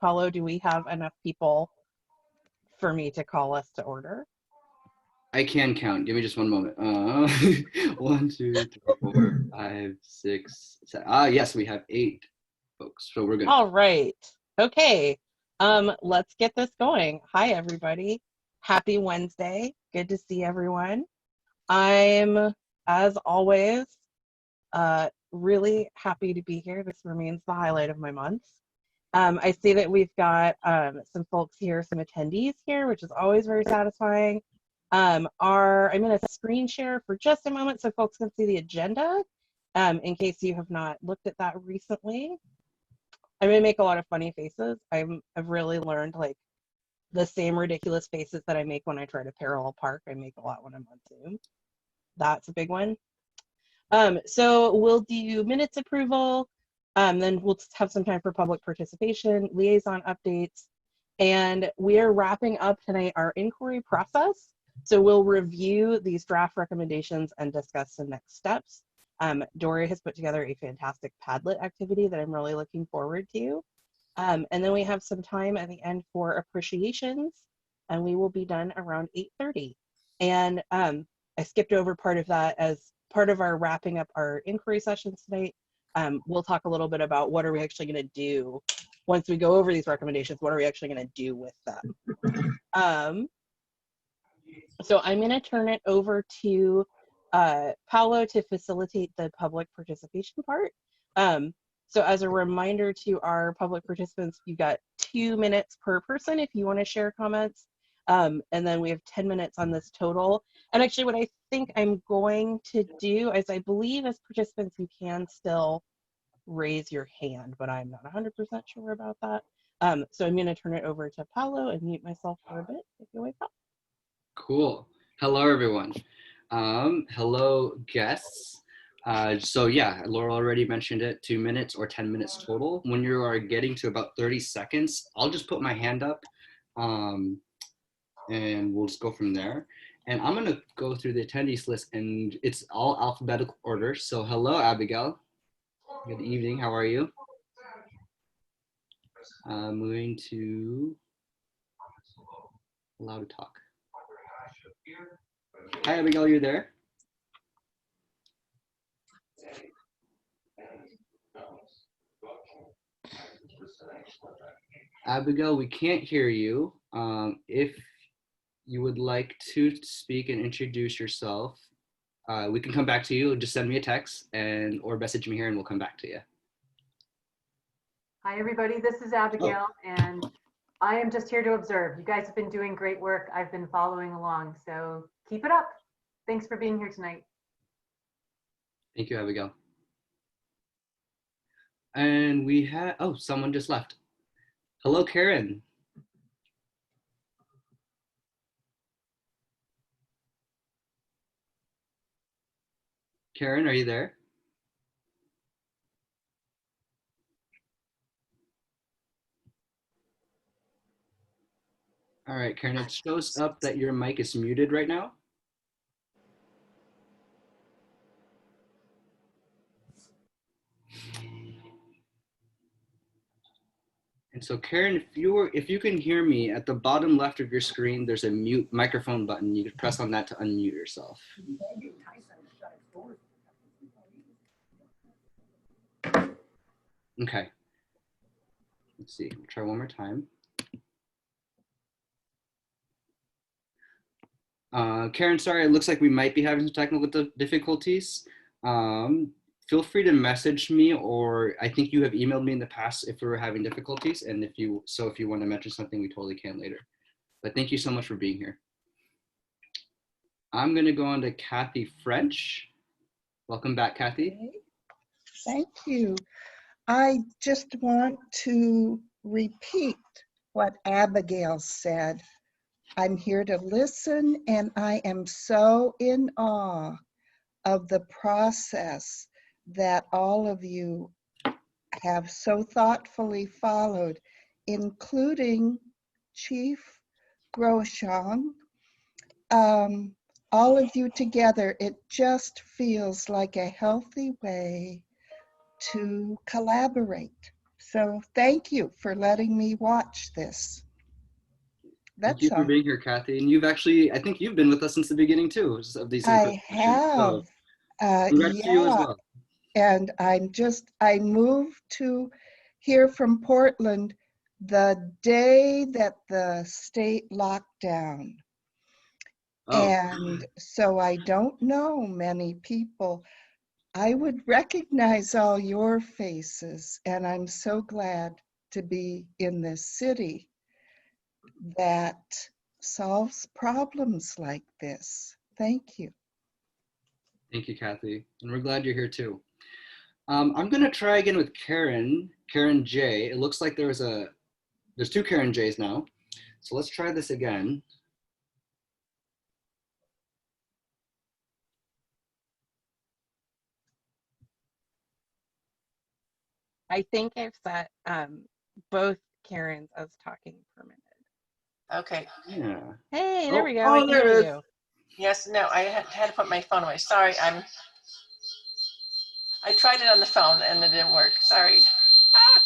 Paolo, do we have enough people for me to call us to order? I can count. Give me just one moment. 1, 2, 3, 4, 5, 6, 7. Yes, we have 8 folks, so we're good. All right. Okay. Let's get this going. Hi, everybody. Happy Wednesday. Good to see everyone. I'm, as always, really happy to be here. This remains the highlight of my month. I see that we've got some folks here, some attendees here, which is always very satisfying. I'm going to screen share for just a moment so folks can see the agenda in case you have not looked at that recently. I'm going to make a lot of funny faces. I've really learned like the same ridiculous faces that I make when I try to parallel park. I make a lot when I'm on Zoom. That's a big one. So we'll do minutes approval. Then we'll have some time for public participation, liaison updates, and we are wrapping up tonight our inquiry process. So we'll review these draft recommendations and discuss the next steps. Dori has put together a fantastic Padlet activity that I'm really looking forward to. And then we have some time at the end for appreciations, and we will be done around 8:30. And I skipped over part of that as part of our wrapping up our inquiry sessions tonight. We'll talk a little bit about what are we actually going to do once we go over these recommendations. What are we actually going to do with them? So I'm going to turn it over to Paolo to facilitate the public participation part. So as a reminder to our public participants, you've got 2 minutes per person if you want to share comments. And then we have 10 minutes on this total. And actually what I think I'm going to do is I believe as participants you can still raise your hand, but I'm not 100% sure about that. So I'm going to turn it over to Paolo and mute myself for a bit if you wake up. Cool. Hello, everyone. Hello, guests. So yeah, Laurel already mentioned it, 2 minutes or 10 minutes total. When you are getting to about 30 seconds, I'll just put my hand up and we'll just go from there. And I'm gonna go through the attendees list and it's all alphabetical order. So hello, Abigail. Good evening, how are you? I'm going to allow to talk. Hi, Abigail, you there? Abigail, we can't hear you. If you would like to speak and introduce yourself, we can come back to you. Just send me a text or message me here and we'll come back to you. Hi, everybody. This is Abigail, and I am just here to observe. You guys have been doing great work. I've been following along, so keep it up. Thanks for being here tonight. Thank you, Abigail. And we had, oh, someone just left. Hello, Karen. Karen, are you there? All right, Karen, it shows up that your mic is muted right now. And so Karen, if you can hear me, at the bottom left of your screen, there's a mute microphone button. You can press on that to unmute yourself. Okay. Let's see, we'll try one more time. Karen, sorry, it looks like we might be having some technical difficulties. Feel free to message me, or I think you have emailed me in the past if we were having difficulties, and if you want to mention something, we totally can later. But thank you so much for being here. I'm gonna go on to Kathy French. Welcome back, Kathy. Okay. Thank you. I just want to repeat what Abigail said. I'm here to listen, and I am so in awe of the process that all of you have so thoughtfully followed, including Chief Groshong. All of you together, it just feels like a healthy way to collaborate. So thank you for letting me watch this. Thank you That's for all. being here, Kathy. And you've actually, I think you've been with us since the beginning too of these I sessions. So have, congrats to you as yeah. well. And I moved to here from Portland the day that the state locked down. Oh, And so I don't know many people. I would recognize all your faces, and I'm so glad to be in this city that solves problems like this. Thank you. thank you, Kathy. And we're glad you're here too. I'm gonna try again with Karen J. It looks like there's two Karen J's now. So let's try this again. I think I've set both Karens as talking permitted. Okay. Yeah. Hey, there we go. Oh, I can there hear it is. you. Yes, no, I had to put my phone away. Sorry, I tried it on the phone and it didn't work. Sorry. Ah!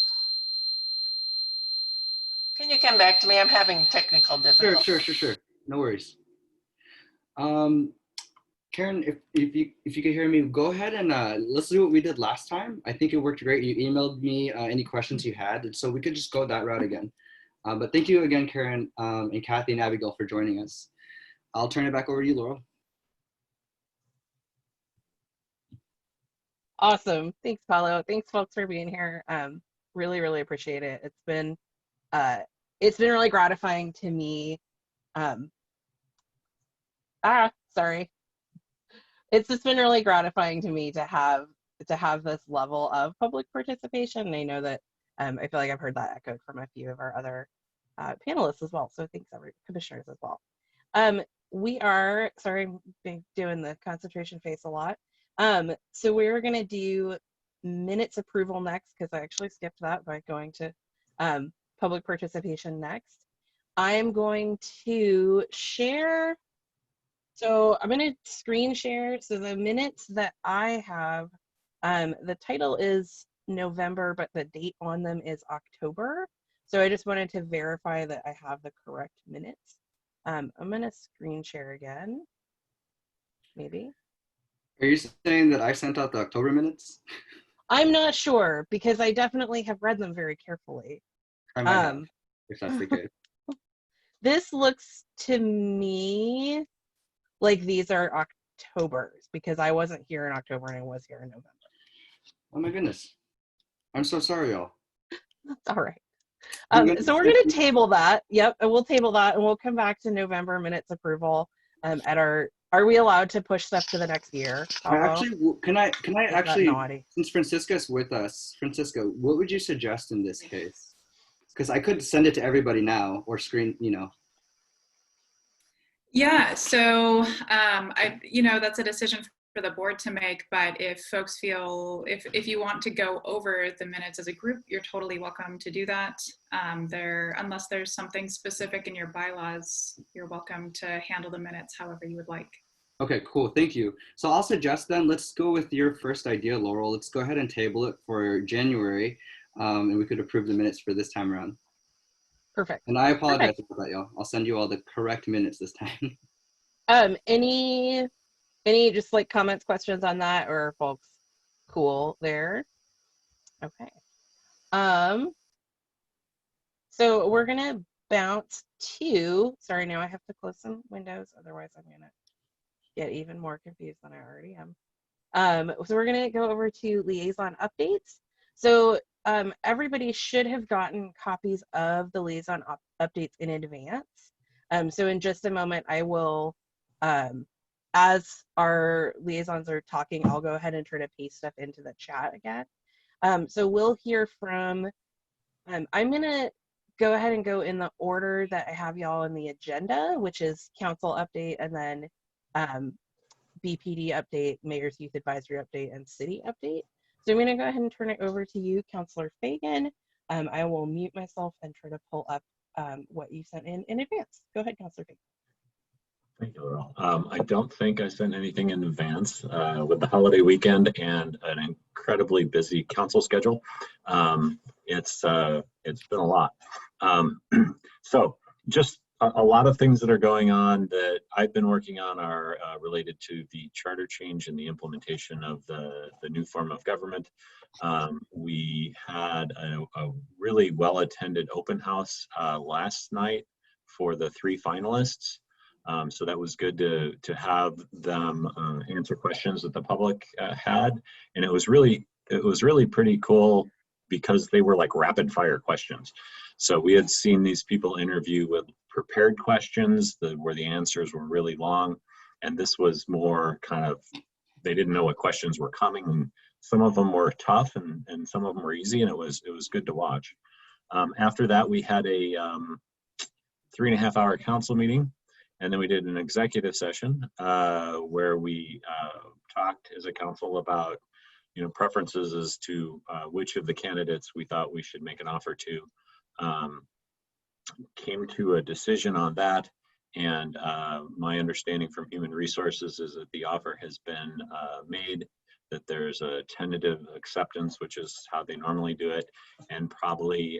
Can you come back to me? I'm having technical difficulties. Sure. No worries. Karen, if you can hear me, go ahead and let's do what we did last time. I think it worked great. You emailed me any questions you had, and so we could just go that route again. But thank you again, Karen and Kathy and Abigail for joining us. I'll turn it back over to you, Laurel. Awesome. Thanks, Paolo. Thanks, folks, for being here. Really appreciate it. It's been really gratifying to me. Sorry. It's just been really gratifying to me to have this level of public participation. And I know that I feel like I've heard that echoed from a few of our other panelists as well. So thanks, every commissioners as well. We are, sorry, I'm doing the concentration face a lot. So we're going to do minutes approval next, because I actually skipped that by going to public participation next. I am going to share. So I'm going to screen share. So the minutes that I have, the title is November, but the date on them is October. So I just wanted to verify that I have the correct minutes. I'm going to screen share again, maybe. Are you saying that I sent out the October minutes? I'm not sure, because I definitely have read them very carefully. I might have, if that's the case. This looks to me like these are Octobers, because I wasn't here in October and I was here in November. Oh my goodness. I'm so sorry, y'all. That's all right. So we're going to table that. Yep, and we'll table that, and we'll come back to November minutes approval at our. Are we allowed to push stuff to the next year? Actually, can I actually, naughty? since Francisca's with us, Francisca, what would you suggest in this case? Because I could send it to everybody now or screen, Yeah, so that's a decision for the board to make, but if folks feel, if you want to go over the minutes as a group, you're totally welcome to do that. Unless there's something specific in your bylaws, you're welcome to handle the minutes however you would like. Okay, cool, thank you. So I'll suggest then, let's go with your first idea, Laurel. Let's go ahead and table it for January, and we could approve the minutes for this time around. Perfect. And I apologize about that, y'all. I'll send you all the correct minutes this time. Any just like comments, questions on that, or folks cool there? Okay. So we're gonna bounce to, sorry, now I have to close some windows, otherwise I'm gonna get even more confused than I already am. So we're gonna go over to liaison updates. So everybody should have gotten copies of the liaison updates in advance. So in just a moment, I will, as our liaisons are talking, I'll go ahead and try to paste stuff into the chat again. So we'll hear from, I'm gonna go ahead and go in the order that I have y'all in the agenda, which is council update, and then BPD update, Mayor's Youth Advisory update, and city update. So I'm gonna go ahead and turn it over to you, Councilor Fagin. I will mute myself and try to pull up what you sent in advance. Go ahead, Councilor Fagin. Thank you, Laurel. I don't think I sent anything in advance with the holiday weekend and an incredibly busy council schedule. it's been a lot. So just a lot of things that are going on that I've been working on are related to the charter change and the implementation of the new form of government. We had a really well-attended open house last night for the 3 finalists. So that was good to have them answer questions that the public had, and it was really pretty cool because they were like rapid fire questions. So we had seen these people interview with prepared questions where the answers were really long, and this was more kind of, they didn't know what questions were coming, and some of them were tough and some of them were easy, and it was good to watch. After that, we had a 3.5-hour council meeting, and then we did an executive session where we talked as a council about preferences as to which of the candidates we thought we should make an offer to. Came to a decision on that, and my understanding from Human Resources is that the offer has been made, that there's a tentative acceptance, which is how they normally do it, and probably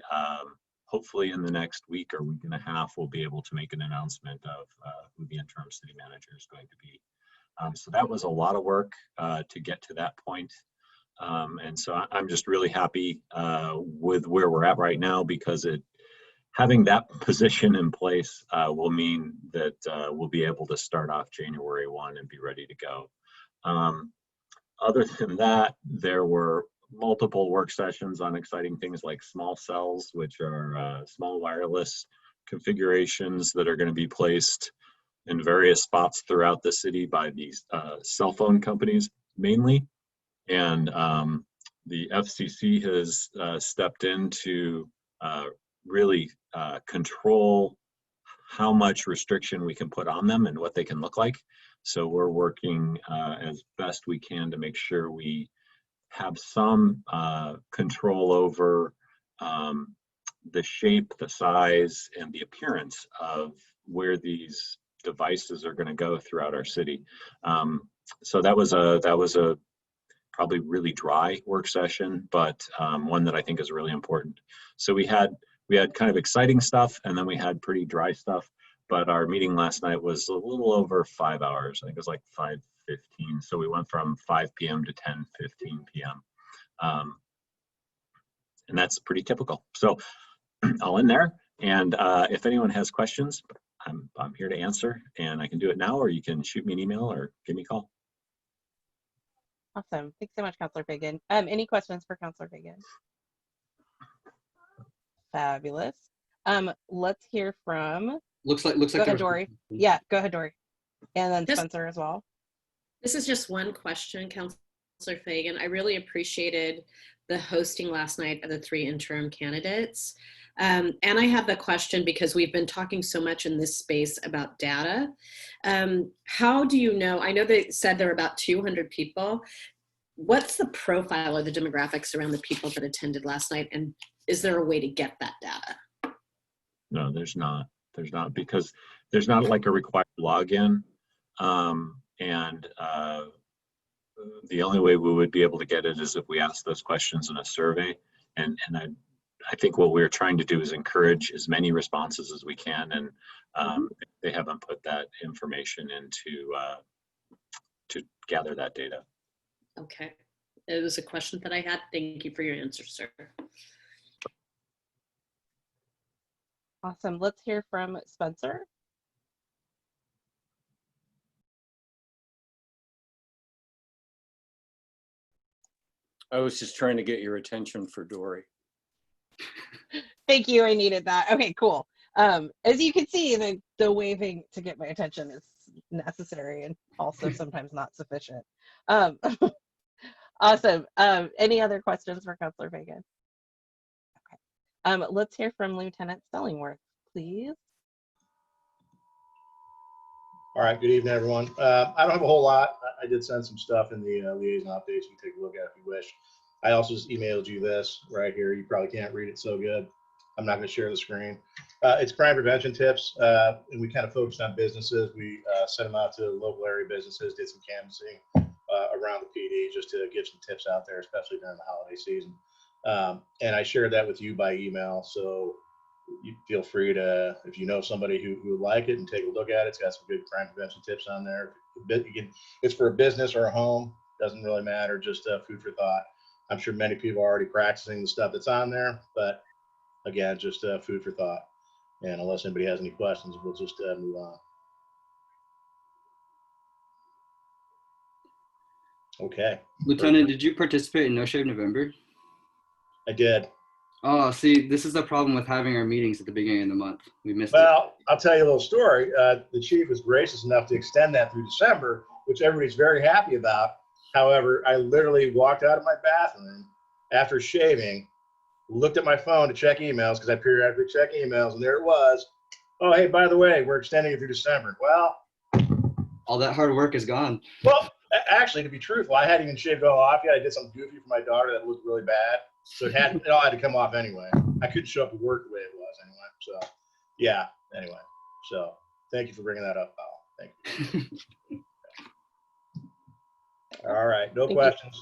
hopefully in the next week or week and a half we'll be able to make an announcement of who the interim city manager is going to be. So that was a lot of work to get to that point. And so I'm just really happy with where we're at right now, because having that position in place will mean that we'll be able to start off January 1 and be ready to go. Other than that, there were multiple work sessions on exciting things like small cells, which are small wireless configurations that are going to be placed in various spots throughout the city by these cell phone companies mainly. And the FCC has stepped in to really control how much restriction we can put on them and what they can look like. So we're working as best we can to make sure we have some control over the shape, the size, and the appearance of where these devices are going to go throughout our city. So that was a probably really dry work session, but one that I think is really important. So we had kind of exciting stuff, and then we had pretty dry stuff, but our meeting last night was a little over 5 hours. I think it was like 5:15. So we went from 5 p.m. to 10:15 p.m. And that's pretty typical. So I'll end there. And if anyone has questions, I'm here to answer, and I can do it now, or you can shoot me an email or give me a call. Awesome. Thanks so much, Councilor Fagin. Any questions for Councilor Fagin? Fabulous. Let's hear from. Looks like. Go ahead, Dori. Yeah, go ahead, Dori. And then This- Spencer as well. This is just one question, Councilor Fagin. I really appreciated the hosting last night of the 3 interim candidates. And I have the question because we've been talking so much in this space about data. How do you know, I know they said there are about 200 people. What's the profile or the demographics around the people that attended last night? And is there a way to get that data? No, there's not. There's not, because there's not like a required login. And the only way we would be able to get it is if we ask those questions in a survey. And I think what we're trying to do is encourage as many responses as we can. And they haven't put that information into to gather that data. Okay. It was a question that I had. Thank you for your answer, sir. Awesome. Let's hear from Spencer. I was just trying to get your attention for Dori. Thank you. I needed that. Okay, cool. As you can see, the waving to get my attention is necessary and also sometimes not sufficient. Awesome. Any other questions for Councilor Fagin? Okay. Let's hear from Lieutenant Stellingwerf, please. All right, good evening, everyone. I don't have a whole lot. I did send some stuff in the liaison updates. You can take a look at it if you wish. I also just emailed you this right here. You probably can't read it so good. I'm not going to share the screen. It's crime prevention tips, and we kind of focused on businesses. We sent them out to local area businesses, did some canvassing around the PD just to get some tips out there, especially during the holiday season. And I shared that with you by email. So you feel free to, if you know somebody who would like it, and take a look at it. It's got some good crime prevention tips on there. It's for a business or a home, doesn't really matter, just food for thought. I'm sure many people are already practicing the stuff that's on there, but again, just food for thought. And unless anybody has any questions, we'll just move on. Okay. Lieutenant, did you participate in No Shave November? I did. Oh, see, this is the problem with having our meetings at the beginning of the month. We missed it. Well, I'll tell you a little story. The chief was gracious enough to extend that through December, which everybody's very happy about. However, I literally walked out of my bathroom after shaving, looked at my phone to check emails, because I periodically check emails, and there it was. Oh, hey, by the way, we're extending it through December. Well, all that hard work is gone. Well, actually, to be truthful, I hadn't even shaved it all off yet. I did something goofy for my daughter that looked really bad. So it all had to come off anyway. I couldn't show up to work the way it was anyway. So, yeah, anyway. So, thank you for bringing that up, Paolo. Thank you. All right, no questions.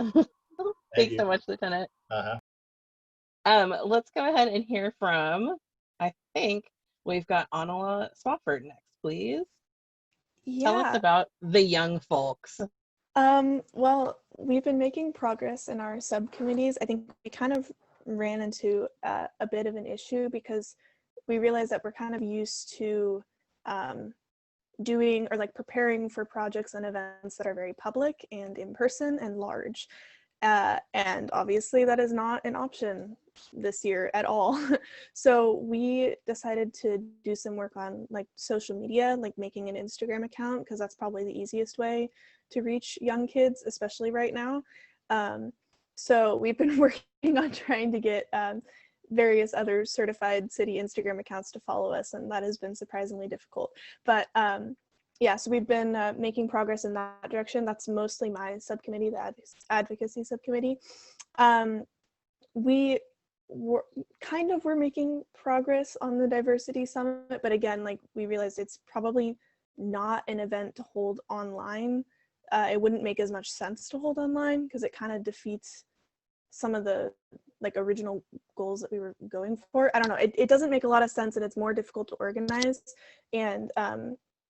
Thanks so much, Lieutenant. Let's go ahead and hear from, I think we've got Annala Swafford next, please. Tell us about the young folks. Well, we've been making progress in our subcommittees. I think we kind of ran into a bit of an issue because we realized that we're kind of used to doing or like preparing for projects and events that are very public and in person and large. And obviously that is not an option this year at all. So we decided to do some work on like social media, like making an Instagram account, because that's probably the easiest way to reach young kids, especially right now. So we've been working on trying to get various other certified city Instagram accounts to follow us, and that has been surprisingly difficult. But yeah, so we've been making progress in that direction. That's mostly my subcommittee, the advocacy subcommittee. We're making progress on the diversity summit, but again, like we realized it's probably not an event to hold online. It wouldn't make as much sense to hold online because it kind of defeats some of the like original goals that we were going for. I don't know, it doesn't make a lot of sense, and it's more difficult to organize. And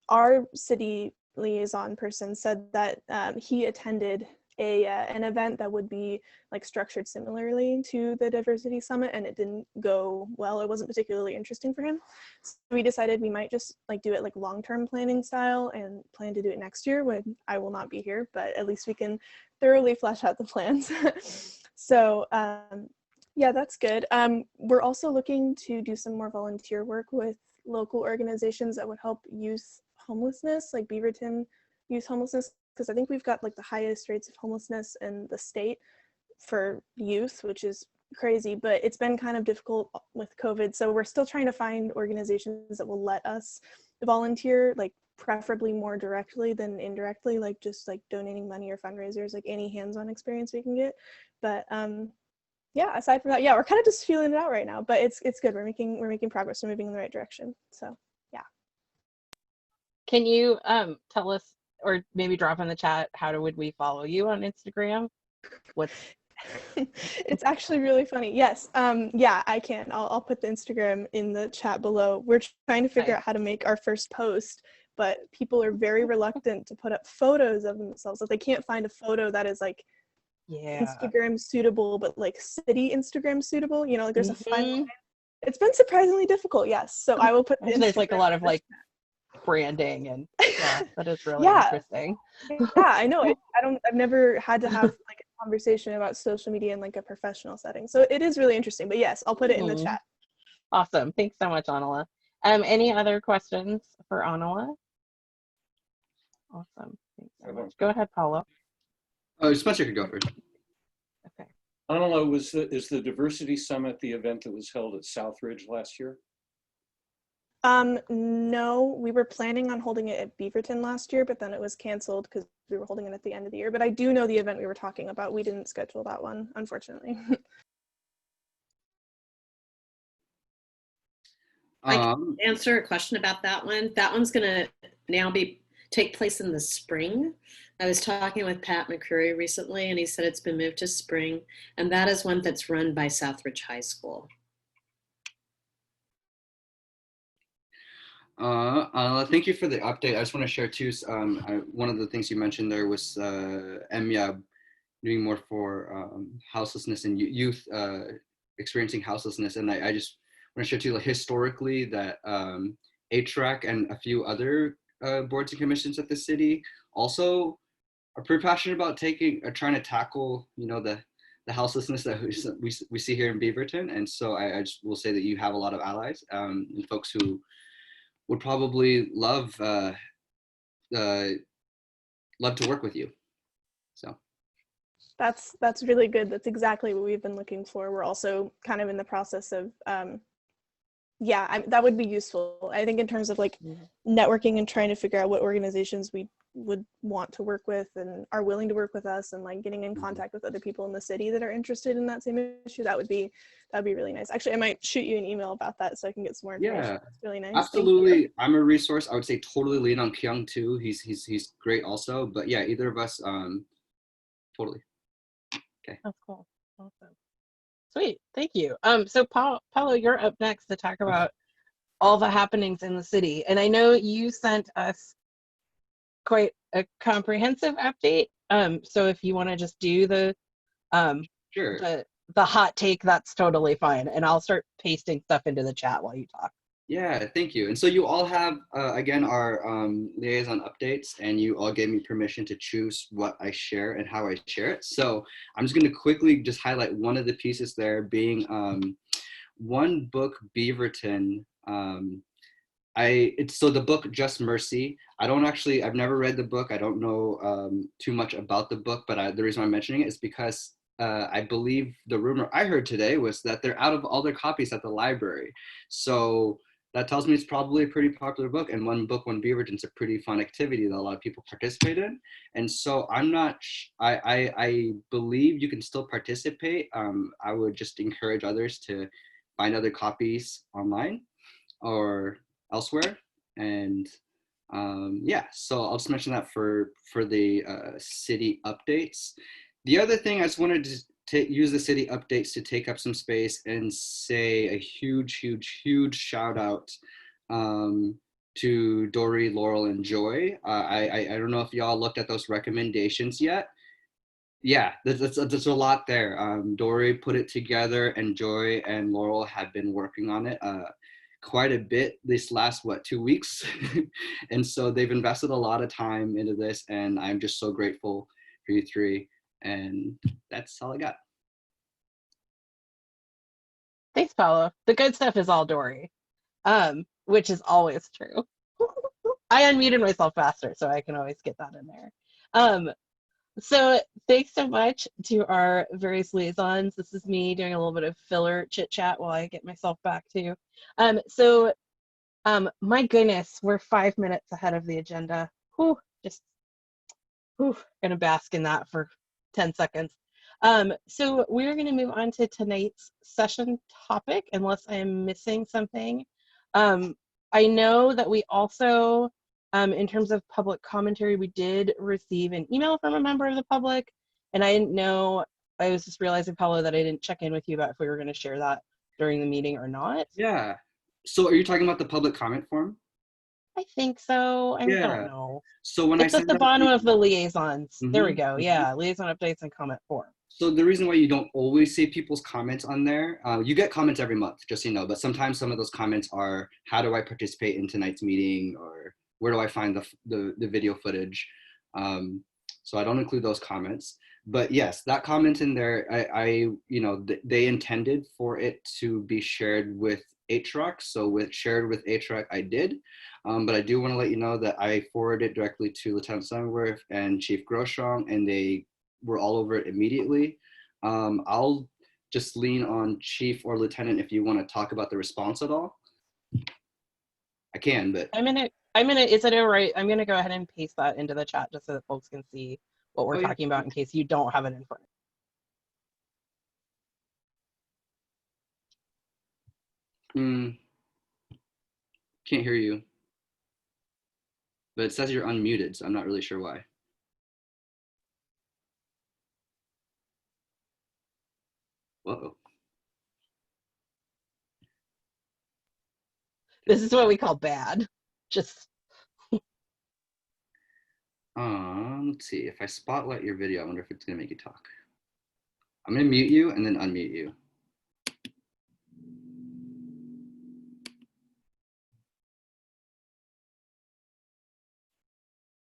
our city liaison person said that he attended an event that would be like structured similarly to the diversity summit, and it didn't go well. It wasn't particularly interesting for him. So we decided we might just like do it like long-term planning style and plan to do it next year when I will not be here, but at least we can thoroughly flesh out the plans. So yeah, that's good. We're also looking to do some more volunteer work with local organizations that would help youth homelessness, like Beaverton youth homelessness, because I think we've got like the highest rates of homelessness in the state for youth, which is crazy, but it's been kind of difficult with COVID. So we're still trying to find organizations that will let us volunteer, like preferably more directly than indirectly, like just like donating money or fundraisers, like any hands-on experience we can get. But yeah, aside from that, yeah, we're kind of just feeling it out right now, but it's good. We're making progress. We're moving in the right direction. So yeah. Can you tell us, or maybe drop in the chat, how would we follow you on Instagram? It's actually really funny. Yes. Yeah, I can. I'll put the Instagram in the chat below. We're trying to figure out how to make our first post, but people are very reluctant to put up photos of themselves. Like they can't find a photo that is like Instagram suitable, but like city Instagram suitable. You know, like there's a fine line. It's been surprisingly difficult. Yes. So I will put the there's like a lot of like branding, and yeah, that is really interesting. Yeah, I know. I've never had to have like a conversation about social media in like a professional setting, so it is really interesting. But yes, I'll put it in the chat. Awesome. Thanks so much, Annala. Any other questions for Annala? Awesome. Thanks so much. Go ahead, Paolo. Oh, Spencer could go first. Okay. Annala, is the Diversity Summit the event that was held at Southridge last year? No, we were planning on holding it at Beaverton last year, but then it was canceled because we were holding it at the end of the year. But I do know the event we were talking about. We didn't schedule that one, unfortunately. I can answer a question about that one. That one's going to now be take place in the spring. I was talking with Pat McCreary recently, and he said it's been moved to spring, and that is one that's run by Southridge High School. Thank you for the update. I just want to share too, one of the things you mentioned there was MYAB doing more for houselessness and youth experiencing houselessness. And I just want to share too, like, historically that HRAC and a few other boards and commissions at the city also are pretty passionate about trying to tackle, you know, the houselessness that we see here in Beaverton. And so I just will say that you have a lot of allies and folks who would probably love to work with you. So That's really good. That's exactly what we've been looking for. We're also kind of in the process of that would be useful. I think in terms of like networking and trying to figure out what organizations we would want to work with and are willing to work with us, and like getting in contact with other people in the city that are interested in that same issue, that'd be really nice. Actually, I might shoot you an email about that so I can get some more information. Yeah, that's really nice. Absolutely. I'm a resource. I would say totally lean on Kyung too. He's great also. But yeah, either of us, totally. Okay. That's cool. Awesome. Sweet. Thank you. So Paolo, you're up next to talk about all the happenings in the city. And I know you sent us quite a comprehensive update. So if you want to just do the sure. the hot take, that's totally fine. And I'll start pasting stuff into the chat while you talk. Yeah, thank you. And so you all have, again, our liaison updates, and you all gave me permission to choose what I share and how I share it. So I'm just going to quickly just highlight one of the pieces there being one book, Beaverton. So the book, Just Mercy. I've never read the book. I don't know too much about the book, but the reason I'm mentioning it is because I believe the rumor I heard today was that they're out of all their copies at the library. So that tells me it's probably a pretty popular book, and One Beaverton's a pretty fun activity that a lot of people participate in. And so I believe you can still participate. I would just encourage others to find other copies online or elsewhere. And so I'll just mention that for the city updates. The other thing I just wanted to use the city updates to take up some space and say a huge shout out to Dori, Laurel, and Joy. I don't know if y'all looked at those recommendations yet. Yeah, there's a lot there. Dori put it together, and Joy and Laurel have been working on it quite a bit this last 2 weeks. And so they've invested a lot of time into this, and I'm just so grateful for you three. And that's all I got. Thanks, Paolo. The good stuff is all Dori, which is always true. I unmuted myself faster, so I can always get that in there. So thanks so much to our various liaisons. This is me doing a little bit of filler chit chat while I get myself back to you. My goodness, we're 5 minutes ahead of the agenda. Gonna bask in that for 10 seconds. So we're gonna move on to tonight's session topic, unless I'm missing something. I know that we also, in terms of public commentary, we did receive an email from a member of the public, and I didn't know, I was just realizing, Paolo, that I didn't check in with you about if we were gonna share that during the meeting or not. Yeah. So are you talking about the public comment form? I think so. I don't know. So when it's at the bottom of the liaisons. There we go. Yeah, liaison updates and comment form. So the reason why you don't always see people's comments on there, you get comments every month, just so you know, but sometimes some of those comments are, how do I participate in tonight's meeting, or where do I find the video footage? So I don't include those comments. But yes, that comment in there, they intended for it to be shared with HRAC. So shared with HRAC, I did. But I do want to let you know that I forwarded it directly to Lieutenant Stellingwerf and Chief Groshong, and they were all over it immediately. I'll just lean on Chief or Lieutenant if you want to talk about the response at all. I can, but is it all right? I'm gonna go ahead and paste that into the chat just so that folks can see what we're talking about in case you don't have it in front. Can't hear you. but it says you're unmuted, so I'm not really sure why. Whoa. This is what we call bad. Just. Let's see. If I spotlight your video, I wonder if it's gonna make you talk. I'm gonna mute you and then unmute you.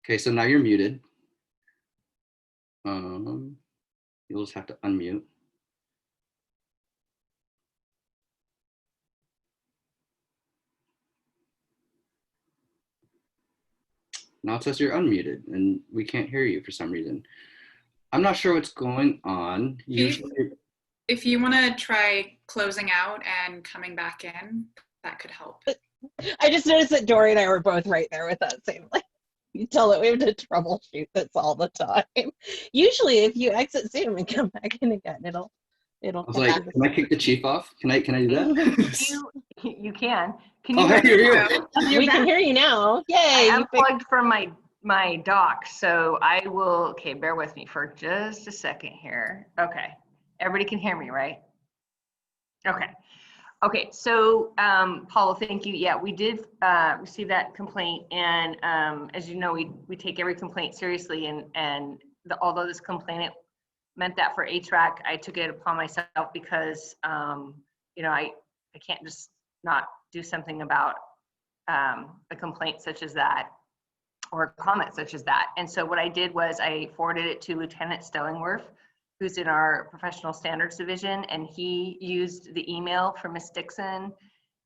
Okay, so now you're muted. You'll just have to unmute. Now it says you're unmuted and we can't hear you for some reason. I'm not sure what's going on. Usually, if you want to try closing out and coming back in, that could help. I just noticed that Dori and I were both right there with that same, like, you tell that we have to troubleshoot this all the time. Usually if you exit Zoom and come back in again, it'll I was like, can I kick the chief off? Can I do that? You can. Can you Oh, hear hey, me? we can hear you now. Yay. I unplugged from my dock, so I will, okay, bear with me for just a second here. Okay, everybody can hear me, right? Okay. Okay, so Paolo, thank you. Yeah, we did receive that complaint, and as you know, we take every complaint seriously, and although this complainant meant that for HRAC, I took it upon myself because you know, I can't just not do something about a complaint such as that or a comment such as that. And so what I did was I forwarded it to Lieutenant Stellingwerf, who's in our professional standards division, and he used the email from Ms. Dixon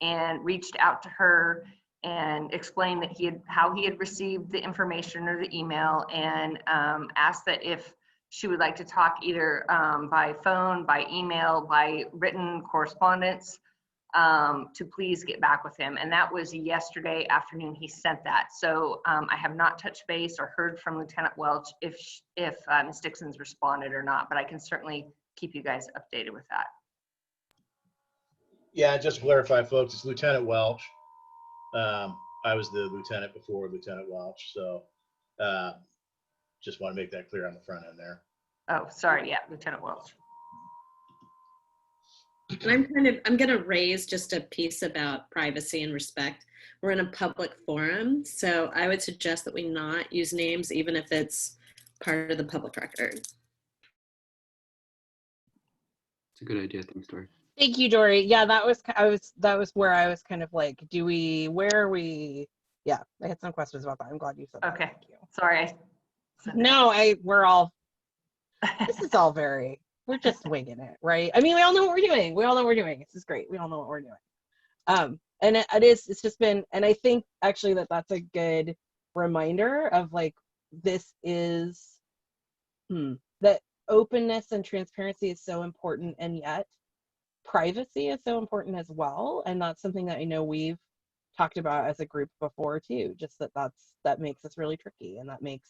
and reached out to her and explained that how he had received the information or the email, and asked that if she would like to talk either by phone, by email, by written correspondence, to please get back with him. And that was yesterday afternoon he sent that. So I have not touched base or heard from Lieutenant Welch if Ms. Dixon's responded or not, but I can certainly keep you guys updated with that. Yeah, just to clarify, folks, it's Lieutenant Welch. I was the lieutenant before Lieutenant Welch, so just want to make that clear on the front end there. Oh, sorry, yeah, Lieutenant Welch. And I'm going to raise just a piece about privacy and respect. We're in a public forum, so I would suggest that we not use names, even if it's part of the public record. It's a good idea. Thanks, Dori. Thank you, Dori. Yeah, that was where I was kind of like, where are we? Yeah, I had some questions about that. I'm glad you said that. Okay. Thank you. Sorry. No, we're all, this is all we're just winging it, right? I mean, we all know what we're doing. This is great. We all know what we're doing. And it's just been, and I think actually that's a good reminder of like, this is, that openness and transparency is so important, and yet privacy is so important as well. And that's something that I know we've talked about as a group before too, just that makes this really tricky, and that makes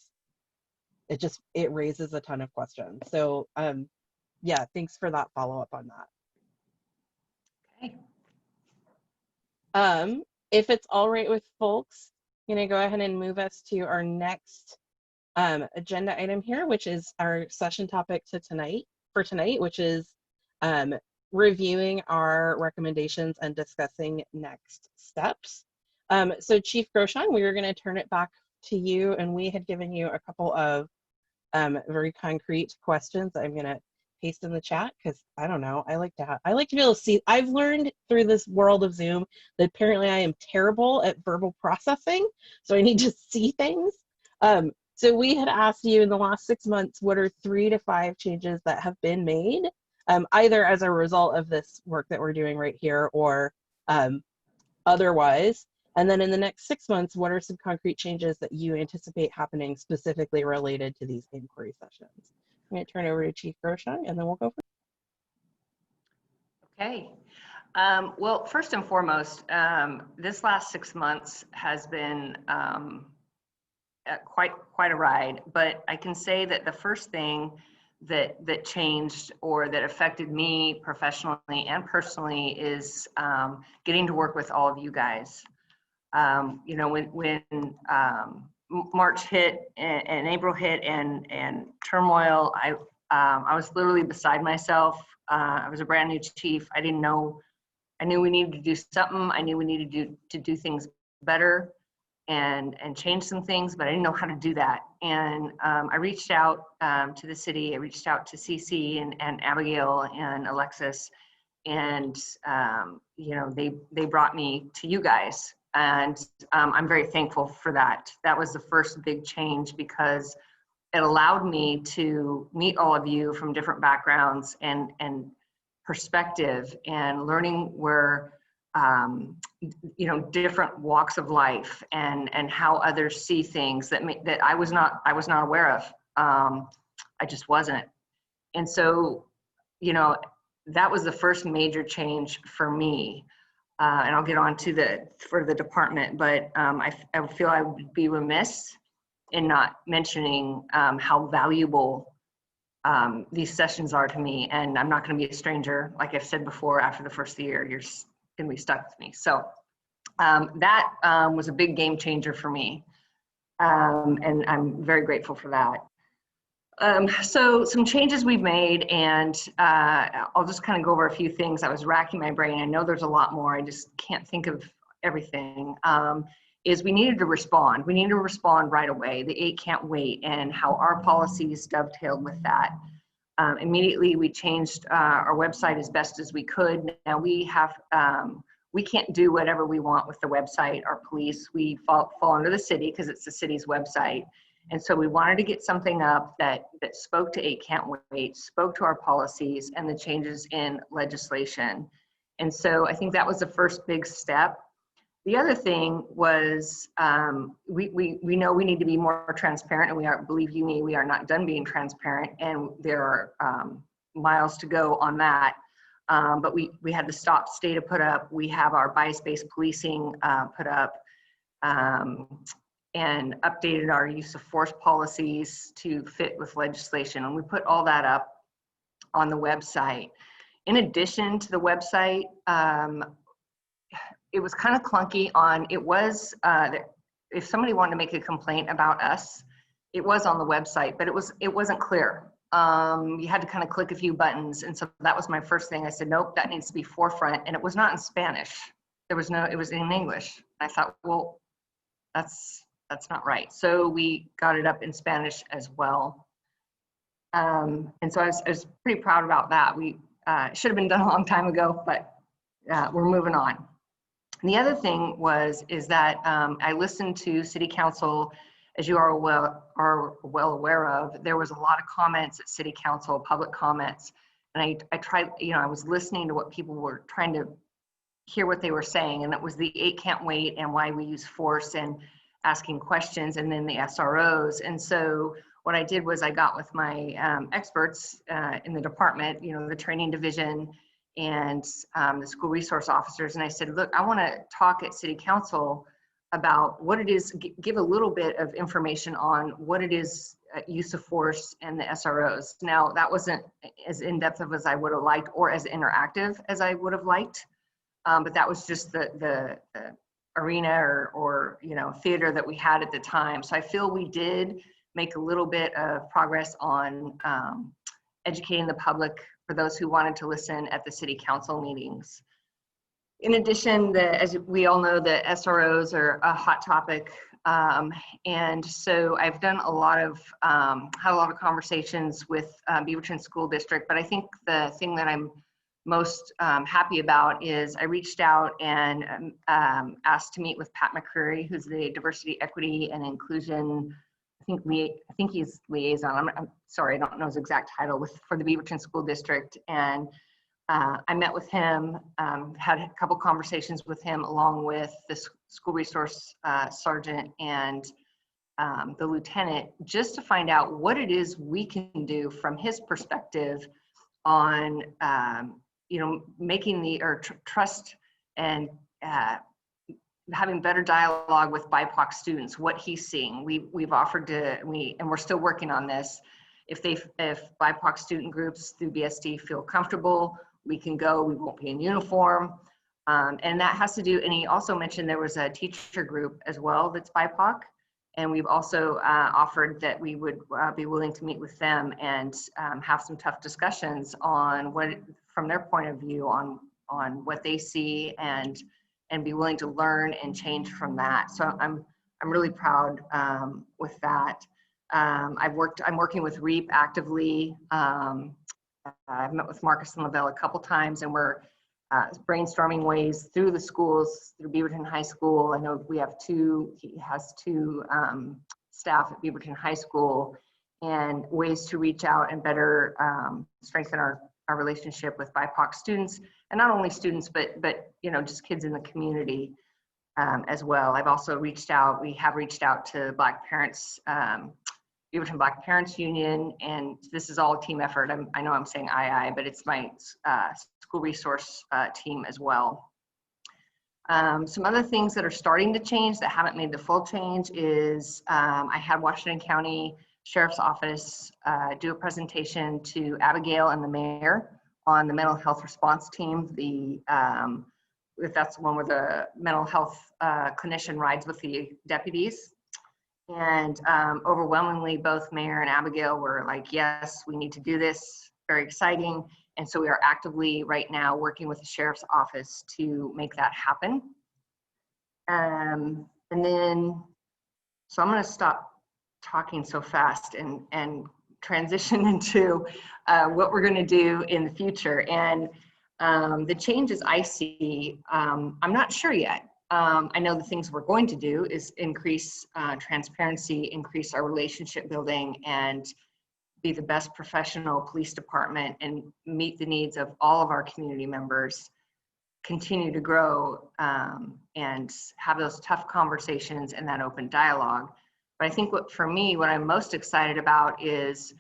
it raises a ton of questions. So yeah, thanks for that follow-up on that. Okay. If it's all right with folks, I'm gonna go ahead and move us to our next agenda item here, which is our session topic for tonight, which is reviewing our recommendations and discussing next steps. So Chief Groshon, we were going to turn it back to you, and we had given you a couple of very concrete questions that I'm going to paste in the chat, because I don't know, I like to be able to see. I've learned through this world of Zoom that apparently I am terrible at verbal processing, so I need to see things. So we had asked you in the last 6 months, what are 3 to 5 changes that have been made, either as a result of this work that we're doing right here or otherwise. And then in the next 6 months, what are some concrete changes that you anticipate happening specifically related to these inquiry sessions? I'm going to turn over to Chief Groshon, and then we'll go from there. Okay. Well, first and foremost, this last 6 months has been quite a ride, but I can say that the first thing that changed or that affected me professionally and personally is getting to work with all of you guys. You know, when March hit and April hit and turmoil, I was literally beside myself. I was a brand new chief. I didn't know. I knew we needed to do something. I knew we needed to do things better and change some things, but I didn't know how to do that. And I reached out to the city. I reached out to CC and Abigail and Alexis, and you know, they brought me to you guys, and I'm very thankful for that. That was the first big change because it allowed me to meet all of you from different backgrounds and perspective, and learning where you know, different walks of life and how others see things that I was not aware of. I just wasn't. And so, you know, that was the first major change for me. And I'll get on to for the department, but I feel I would be remiss in not mentioning how valuable these sessions are to me. And I'm not going to be a stranger. Like I've said before, after the first year, you're going to be stuck with me. So that was a big game changer for me. And I'm very grateful for that. So some changes we've made, and I'll just kind of go over a few things. I was racking my brain. I know there's a lot more. I just can't think of everything. Is we needed to respond. We needed to respond right away. The 8 can't wait, and how our policies dovetailed with that. Immediately, we changed our website as best as we could. Now we have, we can't do whatever we want with the website. Our police, we fall under the city because it's the city's website. And so we wanted to get something up that spoke to 8 can't wait, spoke to our policies and the changes in legislation. And so I think that was the first big step. The other thing was we know we need to be more transparent, and we are, believe you me, we are not done being transparent, and there are miles to go on that. But we had the stops data put up. We have our bias-based policing put up, and updated our use of force policies to fit with legislation. And we put all that up on the website. In addition to the website, it was kind of clunky on, it was, if somebody wanted to make a complaint about us, it was on the website, but it wasn't clear. You had to kind of click a few buttons. And so that was my first thing. I said, nope, that needs to be forefront. And it was not in Spanish. There was no, it was in English. I thought, well, that's not right. So we got it up in Spanish as well. And so I was pretty proud about that. We should have been done a long time ago, but we're moving on. And the other thing is that I listened to City Council, as you are well aware of. There was a lot of comments at City Council, public comments, and I tried, you know, I was listening to what people were trying to hear what they were saying, and it was the 8 can't wait and why we use force and asking questions, and then the SROs. And so what I did was I got with my experts in the department, you know, the training division and the school resource officers. And I said, look, I want to talk at City Council about what it is, give a little bit of information on what it is, use of force and the SROs. Now, that wasn't as in-depth as I would have liked or as interactive as I would have liked, but that was just the arena or you know, theater that we had at the time. So I feel we did make a little bit of progress on educating the public for those who wanted to listen at the City Council meetings. In addition, as we all know, the SROs are a hot topic. And so I've done a lot of, had a lot of conversations with Beaverton School District, but I think the thing that I'm most happy about is I reached out and asked to meet with Pat McCreary, who's the Diversity, Equity, and Inclusion, I think he's liaison. I'm sorry, I don't know his exact title for the Beaverton School District. And I met with him, had a couple conversations with him along with the school resource sergeant and the lieutenant, just to find out what it is we can do from his perspective on, you know, making trust and having better dialogue with BIPOC students, what he's seeing. We've offered to, and we're still working on this. If BIPOC student groups through BSD feel comfortable, we can go, we won't be in uniform. And that has to do, and he also mentioned there was a teacher group as well that's BIPOC. And we've also offered that we would be willing to meet with them and have some tough discussions on what, from their point of view, on what they see, and be willing to learn and change from that. So I'm really proud with that. I'm working with REAP actively. I've met with Marcus and Lavelle a couple times, and we're brainstorming ways through the schools, through Beaverton High School. I know he has two staff at Beaverton High School, and ways to reach out and better strengthen our relationship with BIPOC students, and not only students, but just kids in the community as well. I've also we have reached out to Black parents, Beaverton Black Parents Union, and this is all a team effort. I know I'm saying I, but it's my school resource team as well. Some other things that are starting to change that haven't made the full change is I had Washington County Sheriff's Office do a presentation to Abigail and the mayor on the mental health response team. That's the one where the mental health clinician rides with the deputies. And overwhelmingly, both Mayor and Abigail were like, yes, we need to do this. Very exciting. And so we are actively right now working with the Sheriff's Office to make that happen. And then, so I'm going to stop talking so fast and transition into what we're going to do in the future. And the changes I see, I'm not sure yet. I know the things we're going to do is increase transparency, increase our relationship building, and be the best professional police department and meet the needs of all of our community members, continue to grow and have those tough conversations and that open dialogue. But I think for me, what I'm most excited about is,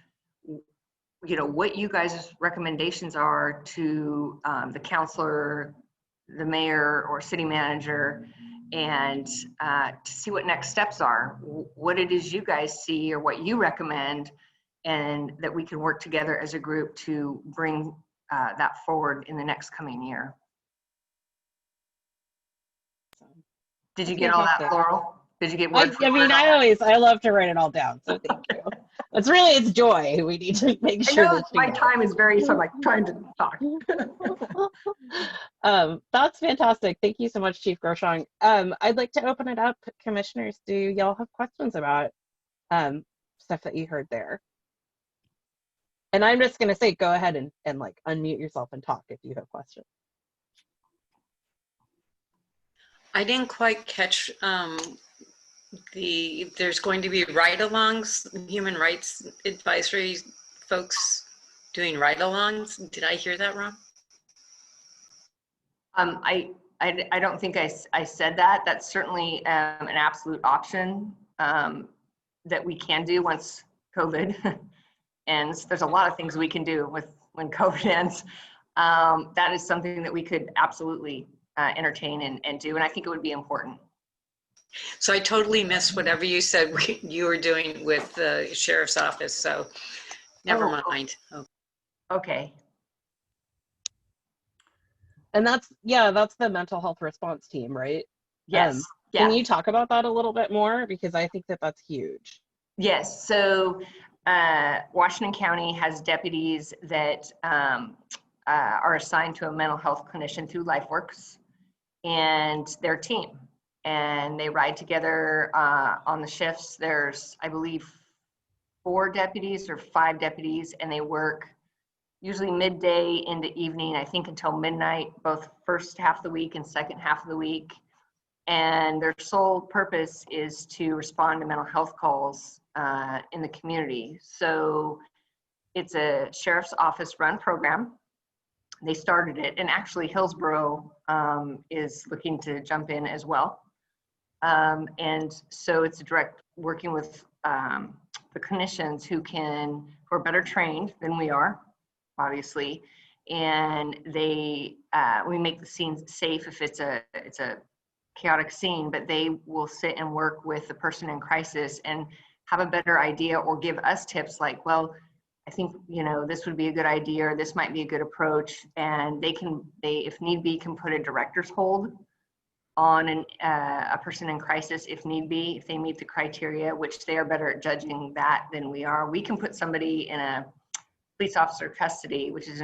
what you guys' recommendations are to the counselor, the mayor or city manager, and to see what next steps are, what it is you guys see or what you recommend, and that we can work together as a group to bring that forward in the next coming year. Did you get all that, Laurel? Did you get word for word? I love to write it all down, so thank you. It's joy. We need to make sure that my time is very, so I'm like trying to talk. That's fantastic. Thank you so much, Chief Groshong. I'd like to open it up. Commissioners, do y'all have questions about stuff that you heard there? And I'm just gonna say, go ahead and like unmute yourself and talk if you have questions. I didn't quite catch there's going to be ride-alongs, human rights advisory folks doing ride-alongs. Did I hear that wrong? I don't think I said that. That's certainly an absolute option that we can do once COVID ends. There's a lot of things we can do when COVID ends. That is something that we could absolutely entertain and do, and I think it would be important. So I totally missed whatever you said you were doing with the sheriff's office, so never mind. Oh. Okay. And that's the mental health response team, right? Yes. Can you talk about that a little bit more? Because I think that's huge. Yes, so Washington County has deputies that are assigned to a mental health clinician through LifeWorks and their team. And they ride together on the shifts. There's, I believe, 4 deputies or 5 deputies, and they work usually midday into evening, I think until midnight, both first half of the week and second half of the week. And their sole purpose is to respond to mental health calls in the community. So it's a sheriff's office run program. They started it, and actually Hillsborough is looking to jump in as well. And so it's a direct working with the clinicians who are better trained than we are, obviously, and we make the scenes safe if it's a chaotic scene, but they will sit and work with the person in crisis and have a better idea or give us tips like, well, I think, this would be a good idea, or this might be a good approach. And they, if need be, can put a director's hold on a person in crisis if need be, if they meet the criteria, which they are better at judging that than we are. We can put somebody in a police officer custody, which is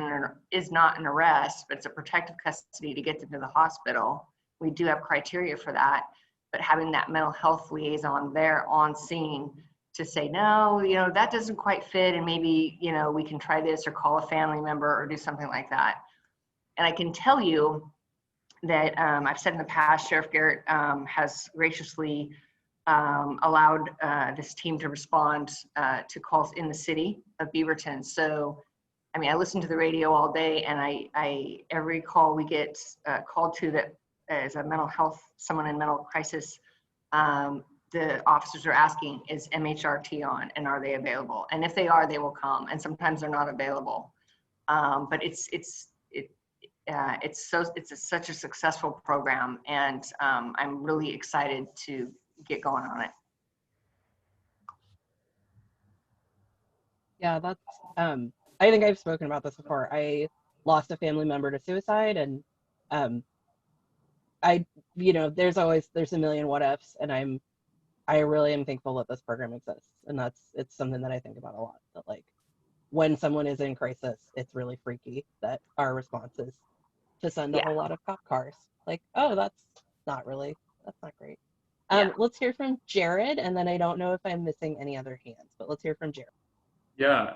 not an arrest, but it's a protective custody to get them to the hospital. We do have criteria for that, but having that mental health liaison there on scene to say, no, you know, that doesn't quite fit, and maybe, you know, we can try this or call a family member or do something like that. And I can tell you that I've said in the past, Sheriff Garrett has graciously allowed this team to respond to calls in the city of Beaverton. So, I mean, I listen to the radio all day, and I every call we get called to that is a mental health, someone in mental crisis, the officers are asking, is MHRT on, and are they available? And if they are, they will come, and sometimes they're not available. But it's such a successful program, and I'm really excited to get going on it. Yeah, that's, I think I've spoken about this before. I lost a family member to suicide, and you know, there's a million what ifs, and I really am thankful that this program exists. And it's something that I think about a lot, that like when someone is in crisis, it's really freaky that our response is to send a whole lot of cop cars. Like, oh, that's not great. Let's hear from Jared, and then I don't know if I'm missing any other hands, but let's hear from Jared. Yeah,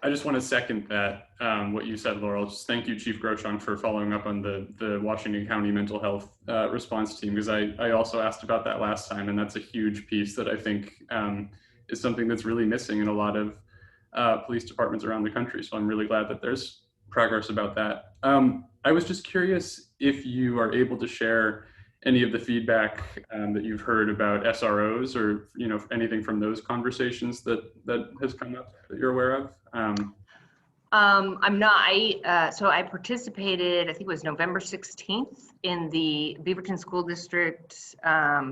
I just want to second that, what you said, Laurel. Just thank you, Chief Groshon, for following up on the Washington County mental health response team, because I also asked about that last time, and that's a huge piece that I think is something that's really missing in a lot of police departments around the country. So I'm really glad that there's progress about that. I was just curious if you are able to share any of the feedback that you've heard about SROs, or, you know, anything from those conversations that has come up that you're aware of. I'm not. So I participated, I think it was November 16th, in the Beaverton School District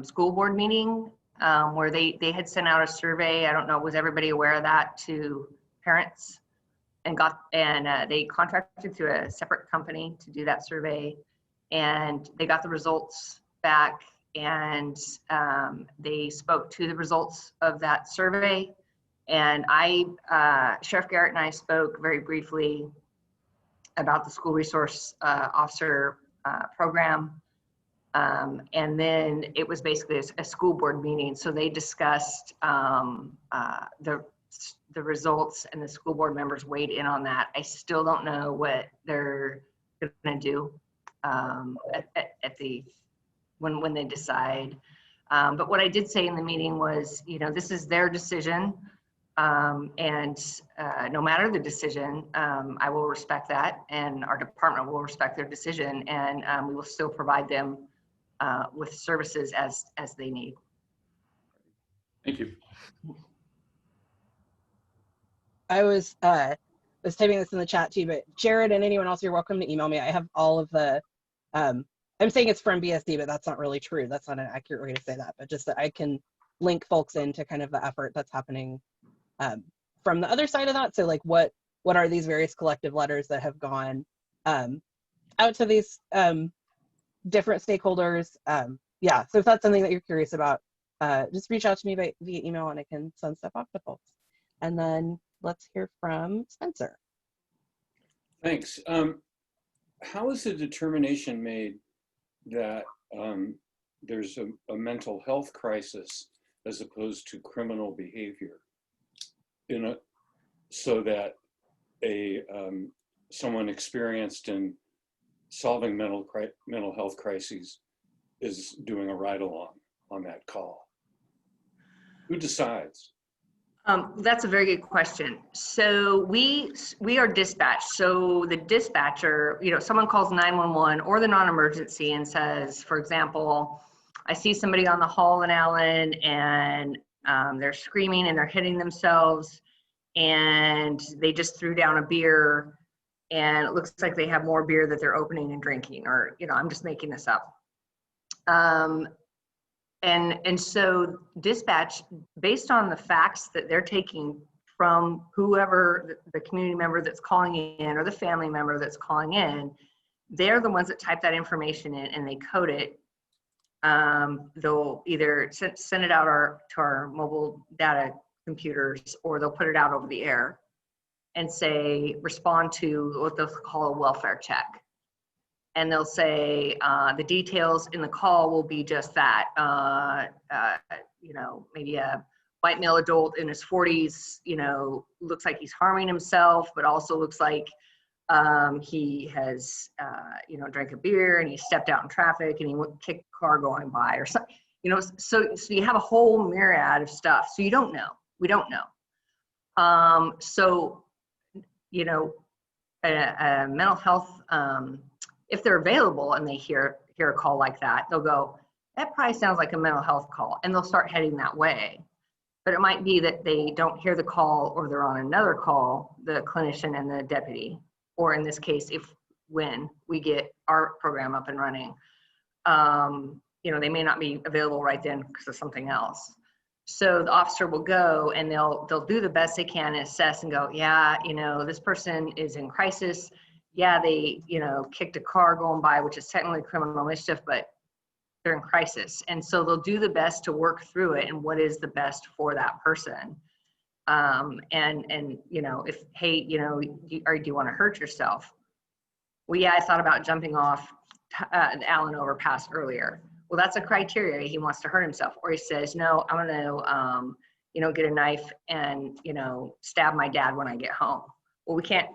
school board meeting, where they had sent out a survey. I don't know, was everybody aware of that, to parents, and they contracted through a separate company to do that survey, and they got the results back, and they spoke to the results of that survey. And Sheriff Garrett and I spoke very briefly about the school resource officer program. And then it was basically a school board meeting. So they discussed the results, and the school board members weighed in on that. I still don't know what they're gonna do when they decide. But what I did say in the meeting was, you know, this is their decision. And no matter the decision, I will respect that, and our department will respect their decision, and we will still provide them with services as they need. Thank you. I was typing this in the chat too, but Jared and anyone else, you're welcome to email me. I have all of the, I'm saying it's from BSD, but that's not really true. That's not an accurate way to say that, but just that I can link folks into kind of the effort that's happening from the other side of that. So like what are these various collective letters that have gone out to these different stakeholders? Yeah, so if that's something that you're curious about, just reach out to me via email, and I can send stuff off to folks. And then let's hear from Spencer. Thanks. How is the determination made that there's a mental health crisis as opposed to criminal behavior, so that someone experienced in solving mental health crises is doing a ride-along on that call? Who decides? That's a very good question. So we are dispatched. So the dispatcher, you know, someone calls 911 or the non-emergency and says, for example, I see somebody on the hall in Allen, and they're screaming and they're hitting themselves, and they just threw down a beer, and it looks like they have more beer that they're opening and drinking, or, you know, I'm just making this up. And so dispatch, based on the facts that they're taking from whoever the community member that's calling in, or the family member that's calling in, they're the ones that type that information in, and they code it they'll either send it out to our mobile data computers, or they'll put it out over the air and say, respond to what they'll call a welfare check. And they'll say, the details in the call will be just that, you know, maybe a white male adult in his 40s, you know, looks like he's harming himself, but also looks like he has, you know, drank a beer and he stepped out in traffic and he kicked a car going by or something, you know, so you have a whole myriad of stuff. So you don't know, we don't know. So, you know, a mental health, if they're available and they hear a call like that, they'll go, that probably sounds like a mental health call, and they'll start heading that way. But it might be that they don't hear the call, or they're on another call, the clinician and the deputy, or in this case, when we get our program up and running, you know, they may not be available right then because of something else. So the officer will go and they'll do the best they can and assess and go, yeah, you know, this person is in crisis. Yeah, they, you know, kicked a car going by, which is technically criminal mischief, but they're in crisis. And so they'll do the best to work through it and what is the best for that person. And you know, if, hey, you know, do you want to hurt yourself? Well, yeah, I thought about jumping off the Allen overpass earlier. Well, that's a criteria. He wants to hurt himself. Or he says, no, I'm going to, you know, get a knife and, you know, stab my dad when I get home. Well, we can't,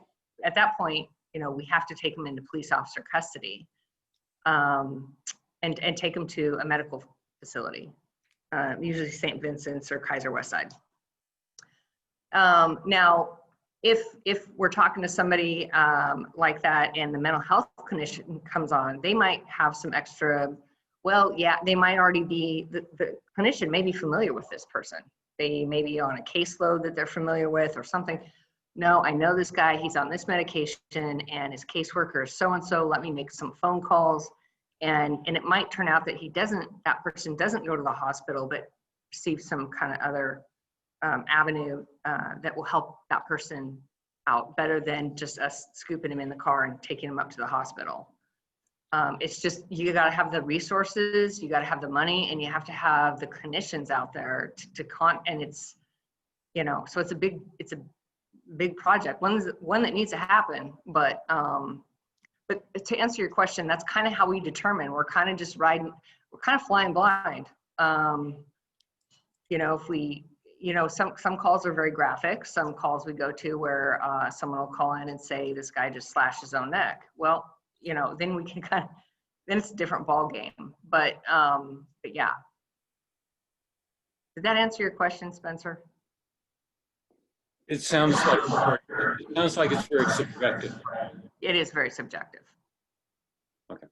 at that point, you know, we have to take him into police officer custody and take him to a medical facility, usually St. Vincent's or Kaiser Westside. Now, if we're talking to somebody like that and the mental health clinician comes on, they might have some extra, well, yeah, they might already be, the clinician may be familiar with this person. They may be on a caseload that they're familiar with or something. No, I know this guy, he's on this medication and his caseworker is so-and-so, let me make some phone calls. And it might turn out that that person doesn't go to the hospital, but receive some kind of other avenue that will help that person out better than just us scooping him in the car and taking him up to the hospital. It's just, you got to have the resources, you got to have the money, and you have to have the clinicians out there and it's, you know, so it's a big project, one that needs to happen. But to answer your question, that's kind of how we determine. We're kind of just we're kind of flying blind. You know, if we, you know, some calls are very graphic. Some calls we go to where someone will call in and say, this guy just slashed his own neck. Well, you know, then we can then it's a different ball game. But yeah. Did that answer your question, Spencer? It sounds like it's very subjective. It is very subjective. Okay.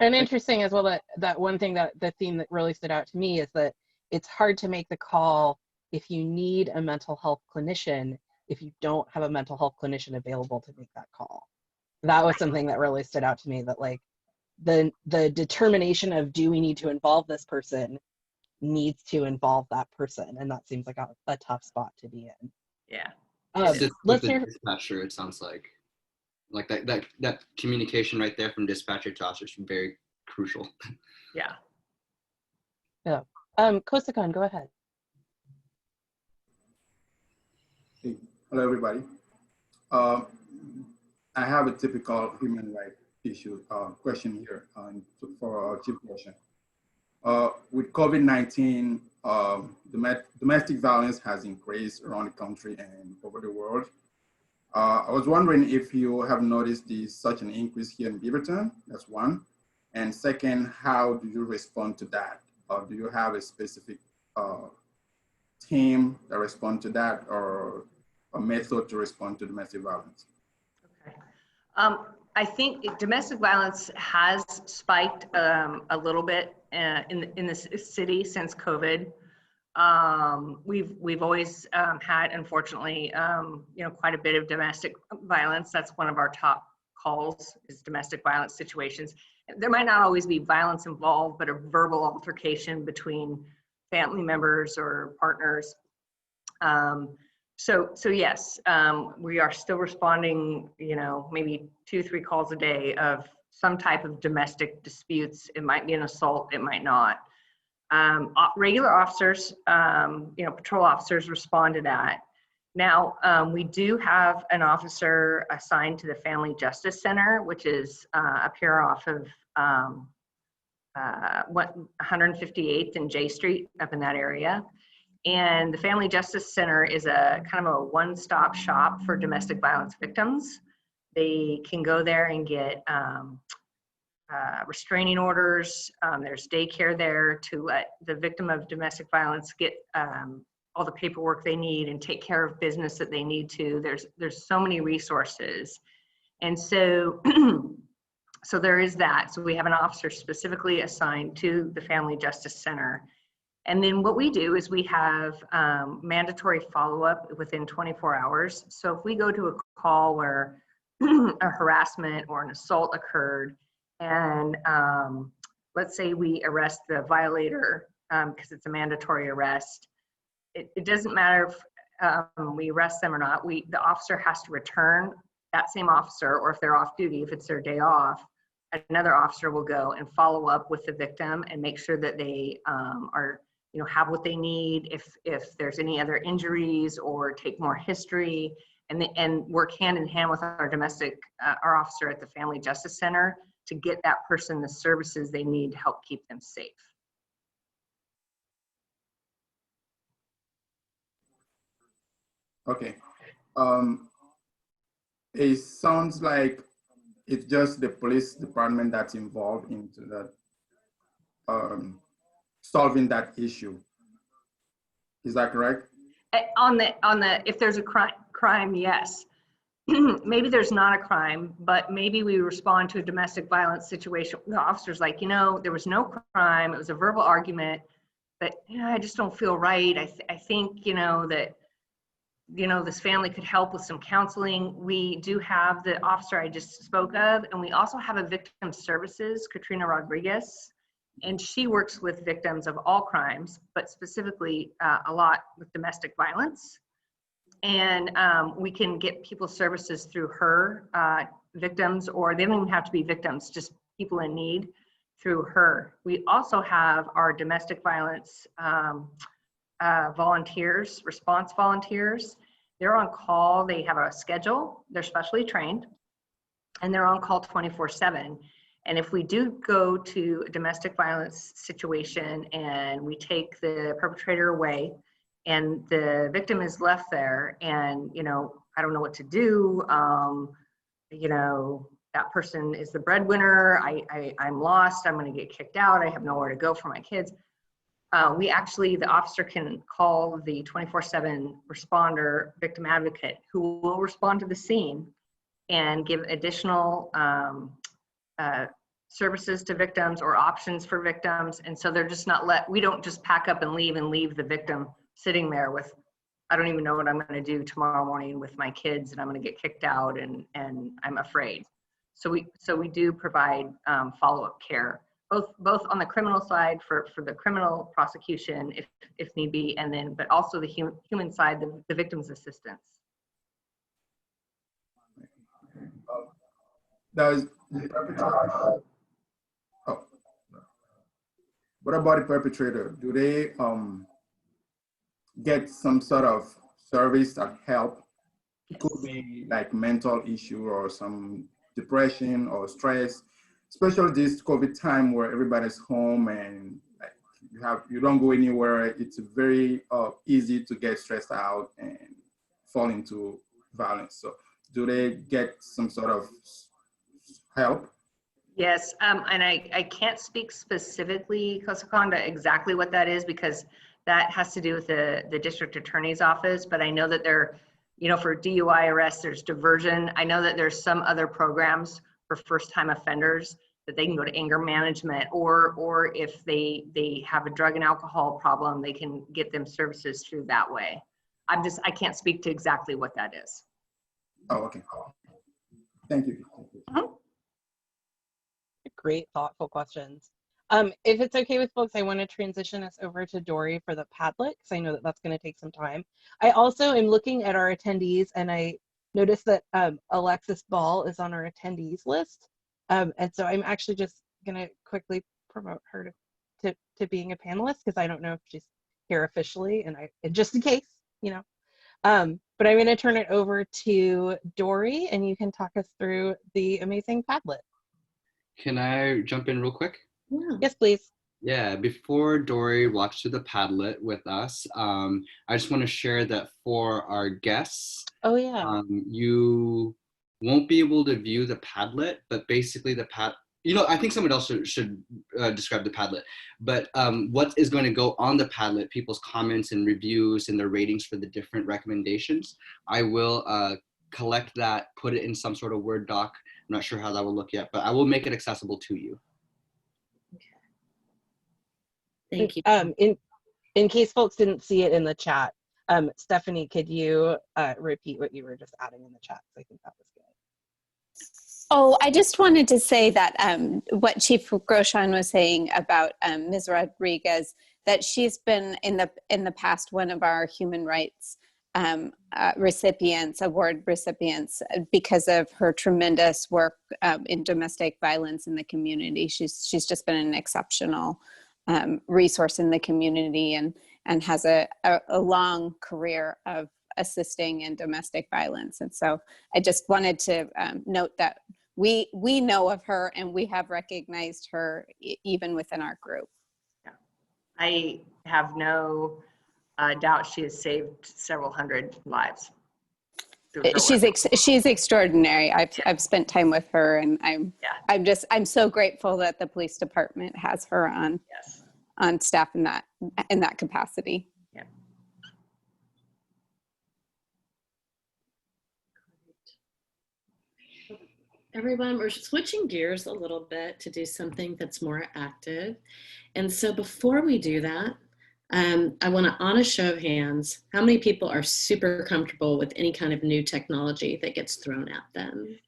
And interesting as well that one thing, that the theme that really stood out to me is that it's hard to make the call if you need a mental health clinician, if you don't have a mental health clinician available to make that call. That was something that really stood out to me, that like the determination of, do we need to involve this person, needs to involve that person. And that seems like a tough spot to be in. Yeah. Let's hear dispatcher. It sounds like that communication right there from dispatcher to officer is very crucial. Yeah. Yeah. Kosakan, go ahead. Hey, hello everybody. I have a typical human rights issue question here for Chief Groshon. With COVID-19, domestic violence has increased around the country and over the world. I was wondering if you have noticed such an increase here in Beaverton. That's one. And second, how do you respond to that? Do you have a specific team that respond to that, or a method to respond to domestic violence? Okay. I think domestic violence has spiked a little bit in this city since COVID. We've always had, unfortunately, you know, quite a bit of domestic violence. That's one of our top calls, is domestic violence situations. There might not always be violence involved, but a verbal altercation between family members or partners. So yes, we are still responding, you know, maybe 2-3 calls a day of some type of domestic disputes. It might be an assault, it might not. Regular officers, patrol officers respond to that. Now, we do have an officer assigned to the Family Justice Center, which is up here off of 158th and J Street, up in that area. And the Family Justice Center is a kind of a one-stop shop for domestic violence victims. They can go there and get restraining orders. There's daycare there to let the victim of domestic violence get all the paperwork they need and take care of business that they need to. There's so many resources. And so, so there is that. So we have an officer specifically assigned to the Family Justice Center. And then what we do is we have mandatory follow-up within 24 hours. So if we go to a call where a harassment or an assault occurred, and let's say we arrest the violator because it's a mandatory arrest, it doesn't matter if we arrest them or not. The officer has to return, that same officer, or if they're off duty, if it's their day off, another officer will go and follow up with the victim and make sure that they are, have what they need, if there's any other injuries, or take more history, and work hand in hand with our officer at the Family Justice Center to get that person the services they need to help keep them safe. Okay. It sounds like it's just the police department that's involved into that, solving that issue. Is that correct? If there's a crime, yes. Maybe there's not a crime, but maybe we respond to a domestic violence situation. The officer's like, there was no crime. It was a verbal argument, but I just don't feel right. I think, that, this family could help with some counseling. We do have the officer I just spoke of, and we also have a victim services, Katrina Rodriguez, and she works with victims of all crimes, but specifically a lot with domestic violence. And we can get people services through her, victims, or they don't even have to be victims, just people in need through her. We also have our domestic violence volunteers, response volunteers. They're on call, they have a schedule, they're specially trained, and they're on call 24/7. And if we do go to a domestic violence situation and we take the perpetrator away and the victim is left there and, I don't know what to do, that person is the breadwinner, I'm lost, I'm gonna get kicked out, I have nowhere to go for my kids. The officer can call the 24/7 responder victim advocate who will respond to the scene and give additional services to victims or options for victims. And so they're just we don't just pack up and leave the victim sitting there with, I don't even know what I'm going to do tomorrow morning with my kids, and I'm going to get kicked out and I'm afraid. So we do provide follow-up care, both on the criminal side for the criminal prosecution if need be, but also the human side, the victim's assistance. What about the perpetrator? Do they get some sort of service that help? It could be like mental issue or some depression or stress, especially this COVID time where everybody's home and you don't go anywhere. It's very easy to get stressed out and fall into violence. So do they get some sort of help? Yes, and I can't speak specifically, Kosakonda, exactly what that is, because that has to do with the district attorney's office, but I know that there, for DUI arrests, there's diversion. I know that there's some other programs for first-time offenders that they can go to anger management, or if they have a drug and alcohol problem, they can get them services through that way. I can't speak to exactly what that is. Oh, okay. Thank you. Uh-huh. Great, thoughtful questions. If it's okay with folks, I want to transition us over to Dori for the Padlet, because I know that that's going to take some time. I also am looking at our attendees, and I noticed that Alexis Ball is on our attendees list. And so I'm actually just going to quickly promote her to being a panelist, because I don't know if she's here officially, and just in case, you know. But I'm going to turn it over to Dori, and you can talk us through the amazing Padlet. Can I jump in real quick? Yeah. Yes, please. Yeah, before Dori walks through the Padlet with us, I just want to share that for our guests, oh yeah, you won't be able to view the Padlet, but basically the I think someone else should describe the Padlet, but what is going to go on the Padlet, people's comments and reviews and their ratings for the different recommendations, I will collect that, put it in some sort of Word doc. I'm not sure how that will look yet, but I will make it accessible to you. Thank you. In case folks didn't see it in the chat, Stephanie, could you repeat what you were just adding in the chat? I think that was good. Oh, I just wanted to say that what Chief Groshon was saying about Ms. Rodriguez, that she's been in the past one of our human rights award recipients, because of her tremendous work in domestic violence in the community. She's just been an exceptional resource in the community, and has a long career of assisting in domestic violence. And so I just wanted to note that we know of her, and we have recognized her even within our group. Yeah. I have no doubt she has saved several hundred lives. She's extraordinary. I've spent time with her, and I'm so grateful that the police department has her on on staff in that capacity. Yeah. Everyone, we're switching gears a little bit to do something that's more active. And so before we do that, I want to, on a show of hands, how many people are super comfortable with any kind of new technology that gets thrown at them?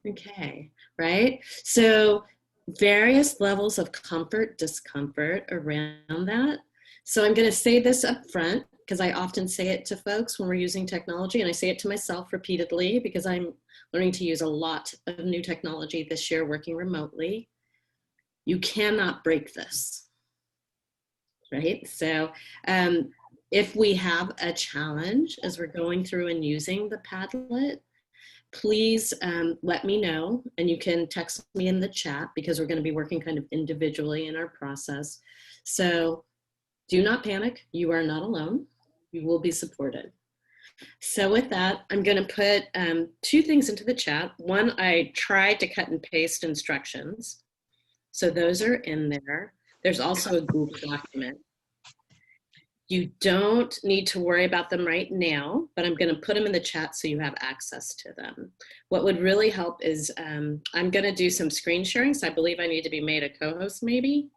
Okay, right? So various levels of comfort, discomfort around that. So I'm going to say this up front, because I often say it to folks when we're using technology, and I say it to myself repeatedly because I'm learning to use a lot of new technology this year working remotely. You cannot break this, right? So if we have a challenge as we're going through and using the Padlet, please let me know, and you can text me in the chat, because we're going to be working kind of individually in our process. So do not panic. You are not alone. You will be supported. So with that, I'm going to put two things into the chat. One, I tried to cut and paste instructions. So those are in there. There's also a Google document. You don't need to worry about them right now, but I'm going to put them in the chat so you have access to them. What would really help is I'm going to do some screen sharing. So I believe I need to be made a co-host maybe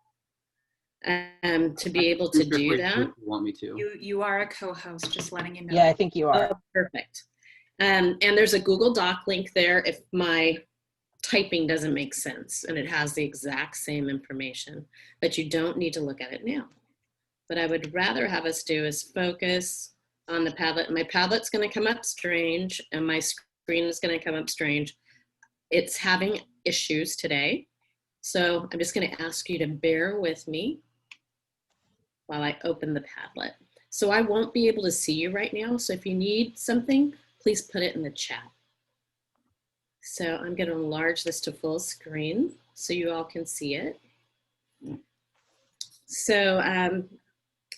to be able to do that. You want me to? You are a co-host, just letting you know. Yeah, I think you are. Oh, perfect. And there's a Google Doc link there if my typing doesn't make sense, and it has the exact same information, but you don't need to look at it now. What I would rather have us do is focus on the Padlet. My Padlet's going to come up strange, and my screen is going to come up strange. It's having issues today, so I'm just going to ask you to bear with me while I open the Padlet. So I won't be able to see you right now, so if you need something, please put it in the chat. So I'm going to enlarge this to full screen so you all can see it. So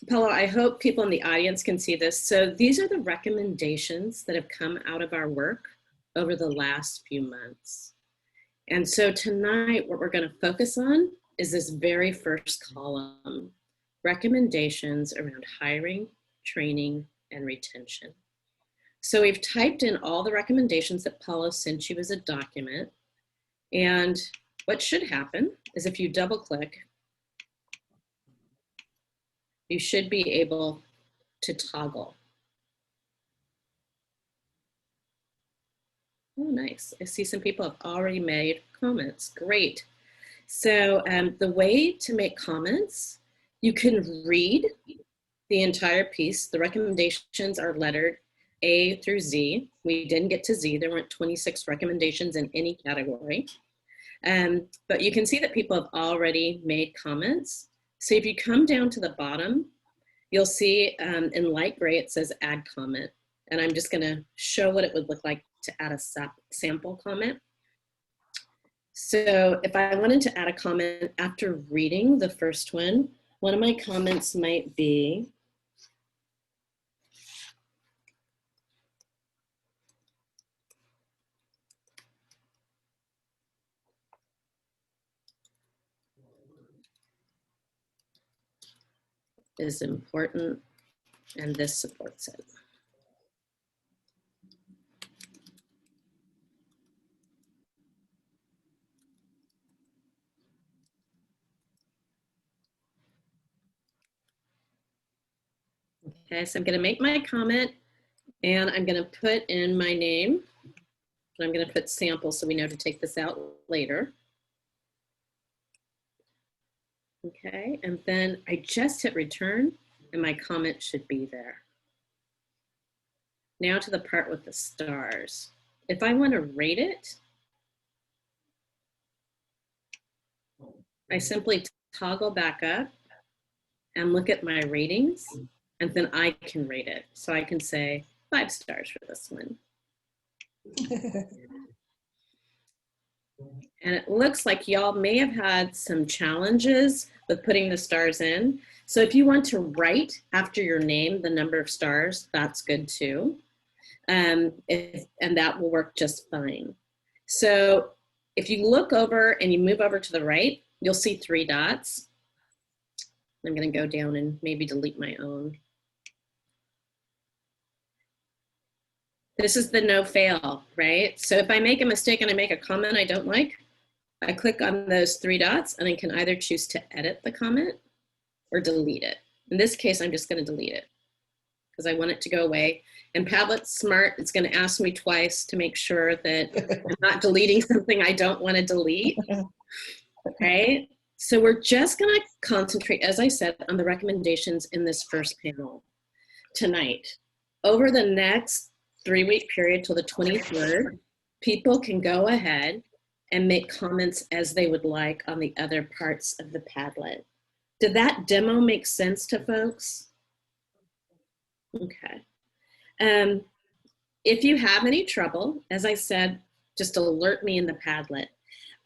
Paolo, I hope people in the audience can see this. So these are the recommendations that have come out of our work over the last few months. And so tonight, what we're going to focus on is this very first column, recommendations around hiring, training, and retention. So we've typed in all the recommendations that Paolo sent you as a document. And what should happen is if you double click, you should be able to toggle. Oh, nice. I see some people have already made comments. Great. So the way to make comments, you can read the entire piece. The recommendations are lettered. A through Z. We didn't get to Z. There weren't 26 recommendations in any category. But you can see that people have already made comments. So if you come down to the bottom, you'll see in light gray, it says add comment. And I'm just gonna show what it would look like to add a sample comment. So if I wanted to add a comment after reading the first one of my comments might be, is important and this supports it. Okay, so I'm going to make my comment and I'm going to put in my name. And I'm going to put sample so we know to take this out later. Okay, and then I just hit return and my comment should be there. Now to the part with the stars. If I want to rate it, I simply toggle back up and look at my ratings, and then I can rate it. So I can say 5 stars for this one. And it looks like y'all may have had some challenges with putting the stars in. So if you want to write after your name the number of stars, that's good too. And that will work just fine. So if you look over and you move over to the right, you'll see 3 dots. I'm going to go down and maybe delete my own. This is the no fail, right? So if I make a mistake and I make a comment I don't like, I click on those 3 dots and I can either choose to edit the comment or delete it. In this case, I'm just going to delete it because I want it to go away. And Padlet's smart, it's going to ask me twice to make sure that I'm not deleting something I don't want to delete, right? So we're just going to concentrate, as I said, on the recommendations in this first panel tonight. Over the next 3-week period till the 23rd, people can go ahead and make comments as they would like on the other parts of the Padlet. Did that demo make sense to folks? Okay. If you have any trouble, as I said, just alert me in the Padlet.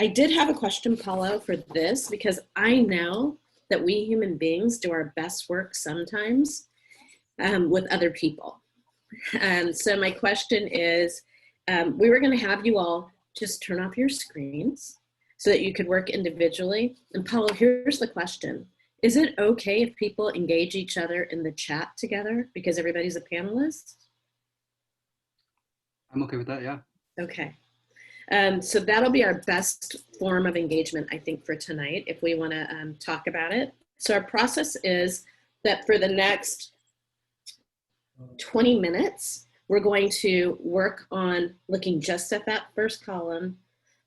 I did have a question, Paolo, for this, because I know that we human beings do our best work sometimes with other people. So my question is, we were going to have you all just turn off your screens so that you could work individually. And Paolo, here's the question. Is it okay if people engage each other in the chat together because everybody's a panelist? I'm okay with that, yeah. Okay. So that'll be our best form of engagement, I think, for tonight, if we want to talk about it. So our process is that for the next 20 minutes, we're going to work on looking just at that first column,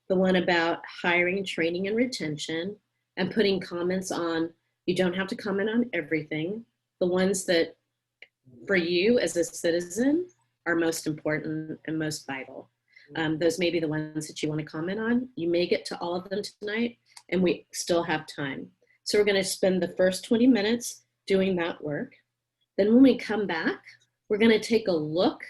the one about hiring, training, and retention, and putting comments on, you don't have to comment on everything, the ones that for you as a citizen are most important and most vital. Those may be the ones that you want to comment on. You may get to all of them tonight, and we still have time. So we're going to spend the first 20 minutes doing that work. Then when we come back, we're going to take a look.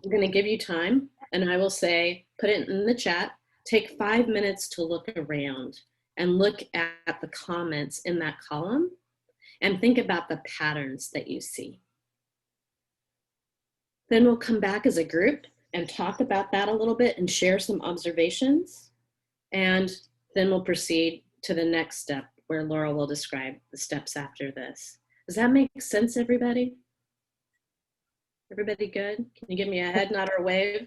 I'm going to give you time, and I will say, put it in the chat, take 5 minutes to look around and look at the comments in that column and think about the patterns that you see. Then we'll come back as a group and talk about that a little bit and share some observations. And then we'll proceed to the next step where Laurel will describe the steps after this. Does that make sense, everybody? Everybody good? Can you give me a head nod or a wave?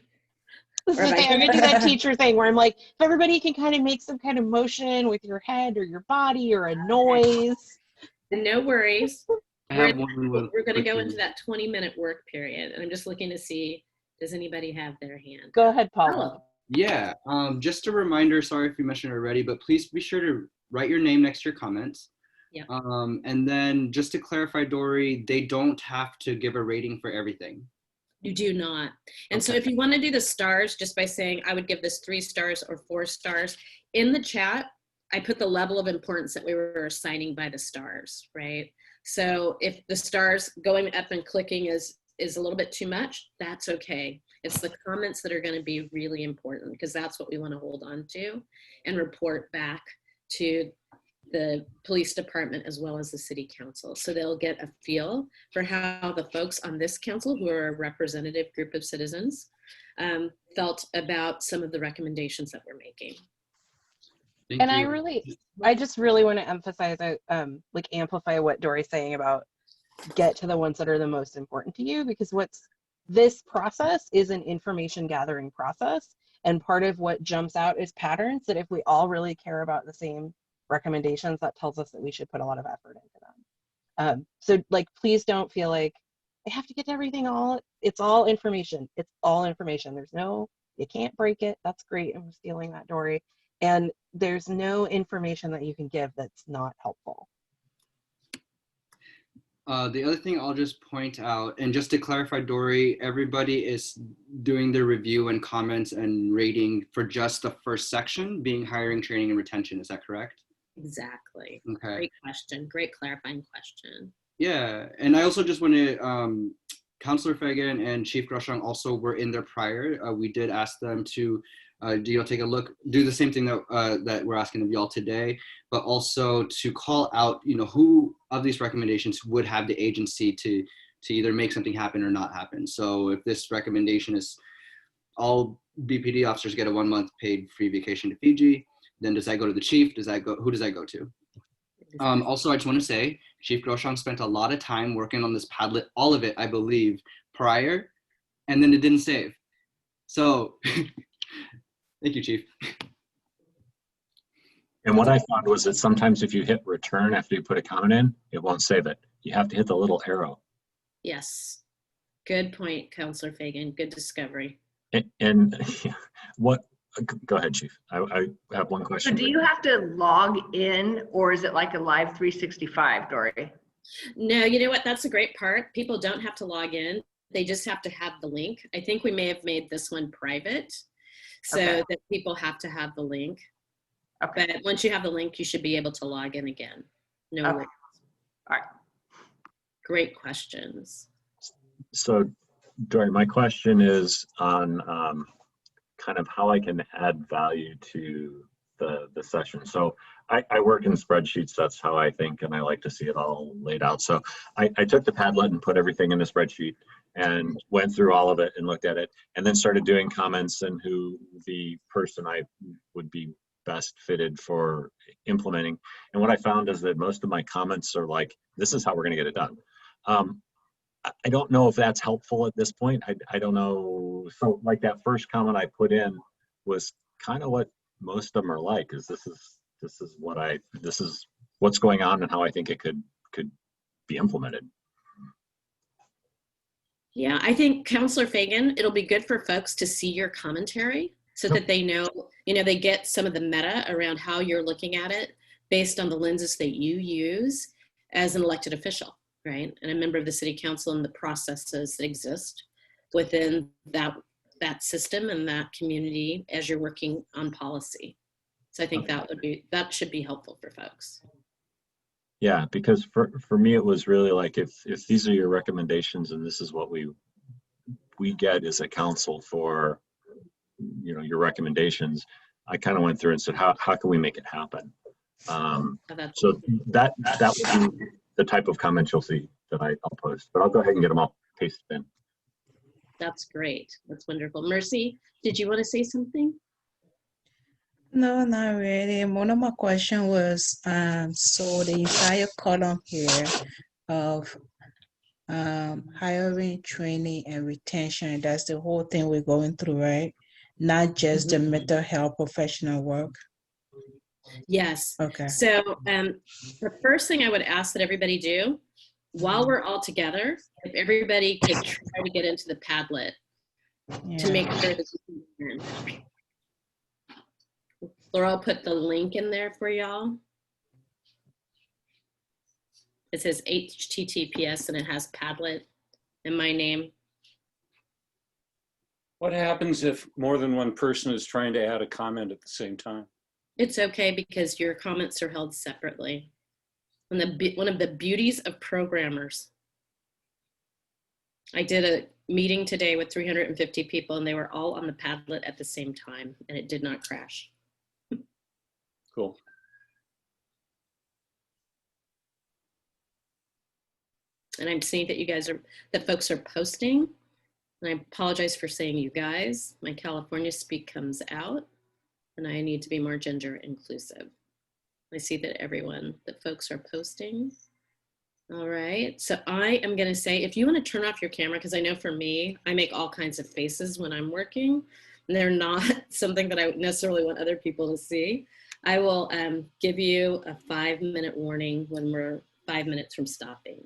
This is the thing. I'm gonna do that teacher thing where I'm like, if everybody can kind of make some kind of motion with your head or your body or a noise. No worries. We're going to go quickly. into that 20-minute work period, and I'm just looking to see, does anybody have their hand? Go ahead, Paolo. Yeah, just a reminder, sorry if you mentioned it already, but please be sure to write your name next to your comments. Yeah. And then just to clarify, Dori, they don't have to give a rating for everything. You do not. And so Okay. if you want to do the stars, just by saying, I would give this 3 stars or 4 stars, in the chat, I put the level of importance that we were assigning by the stars, right? So if the stars going up and clicking is a little bit too much, that's okay. It's the comments that are going to be really important, because that's what we want to hold on to and report back to the police department as well as the city council. So they'll get a feel for how the folks on this council, who are a representative group of citizens, felt about some of the recommendations that we're making. Thank And you. I just really want to emphasize, like amplify what Dori's saying about get to the ones that are the most important to you, because this process is an information gathering process. And part of what jumps out is patterns that if we all really care about the same recommendations, that tells us that we should put a lot of effort into them. So like, please don't feel like I have to get everything all, it's all information. It's all information. There's no, you can't break it. That's great. I'm stealing that, Dori. And there's no information that you can give that's not helpful. The other thing I'll just point out, and just to clarify, Dori, everybody is doing their review and comments and rating for just the first section, being hiring, training, and retention. Is that correct? Exactly. Okay. Great question. Great clarifying question. Yeah, and I also just want to, Councilor Fagin and Chief Groshong also were in there prior. We did ask them to take a look, do the same thing that that we're asking of y'all today, but also to call out, who of these recommendations would have the agency to either make something happen or not happen. So if this recommendation is all BPD officers get a 1 month paid free vacation to Fiji, then does that go to the chief? Who does that go to? Also, I just want to say, Chief Groshong spent a lot of time working on this Padlet, all of it, I believe, prior, and then it didn't save. So, thank you, Chief. And what I found was that sometimes if you hit return after you put a comment in, it won't save it. You have to hit the little arrow. Yes. Good point, Councilor Fagin. Good discovery. And what, go ahead, Chief. I have one question. So do you have to log in, or is it like a live 365, Dori? No, you know what? That's a great part. People don't have to log in. They just have to have the link. I think we may have made this one private so that people have to have the link. Okay. But once you have the link, you should be able to log in again. No worries. All right. Great questions. So, Dori, my question is on kind of how I can add value to the session. So I work in spreadsheets. That's how I think, and I like to see it all laid out. So I took the Padlet and put everything in a spreadsheet and went through all of it and looked at it, and then started doing comments and who the person I would be best fitted for implementing. And what I found is that most of my comments are like, this is how we're going to get it done. I don't know if that's helpful at this point. I don't know. So like that first comment I put in was kind of what most of them are like, is this is what's going on and how I think it could be implemented. Yeah, I think Councilor Fagin, it'll be good for folks to see your commentary so that they know, they get some of the meta around how you're looking at it based on the lenses that you use as an elected official, right? And a member of the city council and the processes that exist within that system and that community as you're working on policy. So I think that should be helpful for folks. Yeah, because for me, it was really like, if these are your recommendations and this is what we get as a council for, your recommendations, I kind of went through and said, how can we make it happen? So that would be the type of comments you'll see that I'll post, but I'll go ahead and get them all pasted in. That's great. That's wonderful. Mercy, did you want to say something? No, not really. One of my questions was, so the entire column here of hiring, training, and retention, that's the whole thing we're going through, right? Not just the mental health professional work. Yes. Okay. So the first thing I would ask that everybody do, while we're all together, if everybody could try to get into the Padlet to make sure that you can. Laurel put the link in there for y'all. It says HTTPS and it has Padlet and my name. What happens if more than one person is trying to add a comment at the same time? It's okay because your comments are held separately. And one of the beauties of programmers. I did a meeting today with 350 people and they were all on the Padlet at the same time and it did not crash. Cool. And I'm seeing that you guys are, that folks are posting. And I apologize for saying you guys. My California speak comes out and I need to be more gender inclusive. I see that that folks are posting. All right, so I am gonna say, if you wanna turn off your camera, because I know for me, I make all kinds of faces when I'm working, and they're not something that I necessarily want other people to see. I will give you a 5-minute warning when we're 5 minutes from stopping.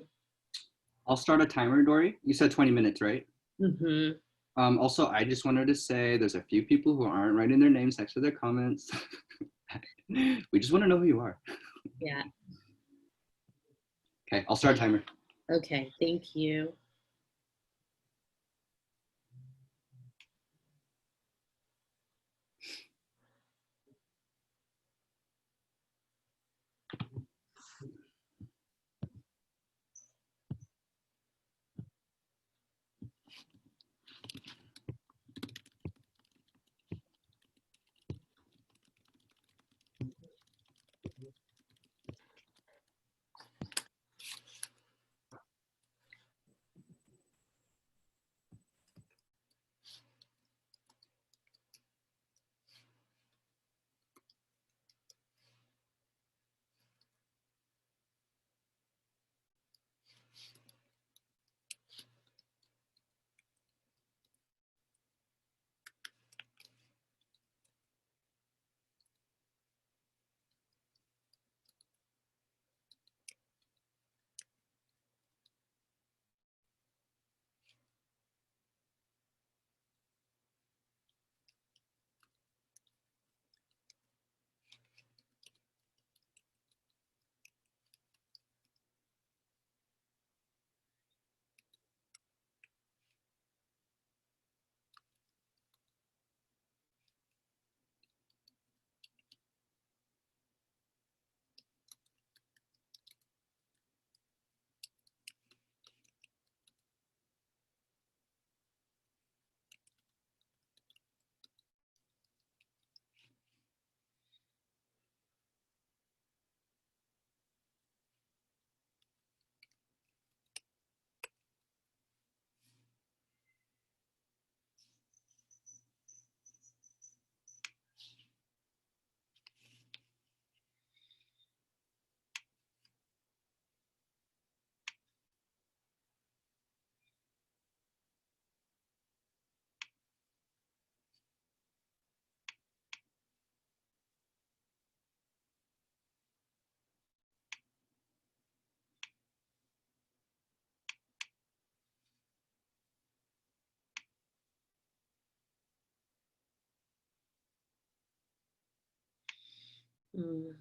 I'll start a timer, Dori. You said 20 minutes, right? Mm-hmm. Also, I just wanted to say there's a few people who aren't writing their names next to their comments. We just want to know who you are. Yeah. Okay, I'll start a timer. Okay, thank you. Mm.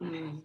Mm.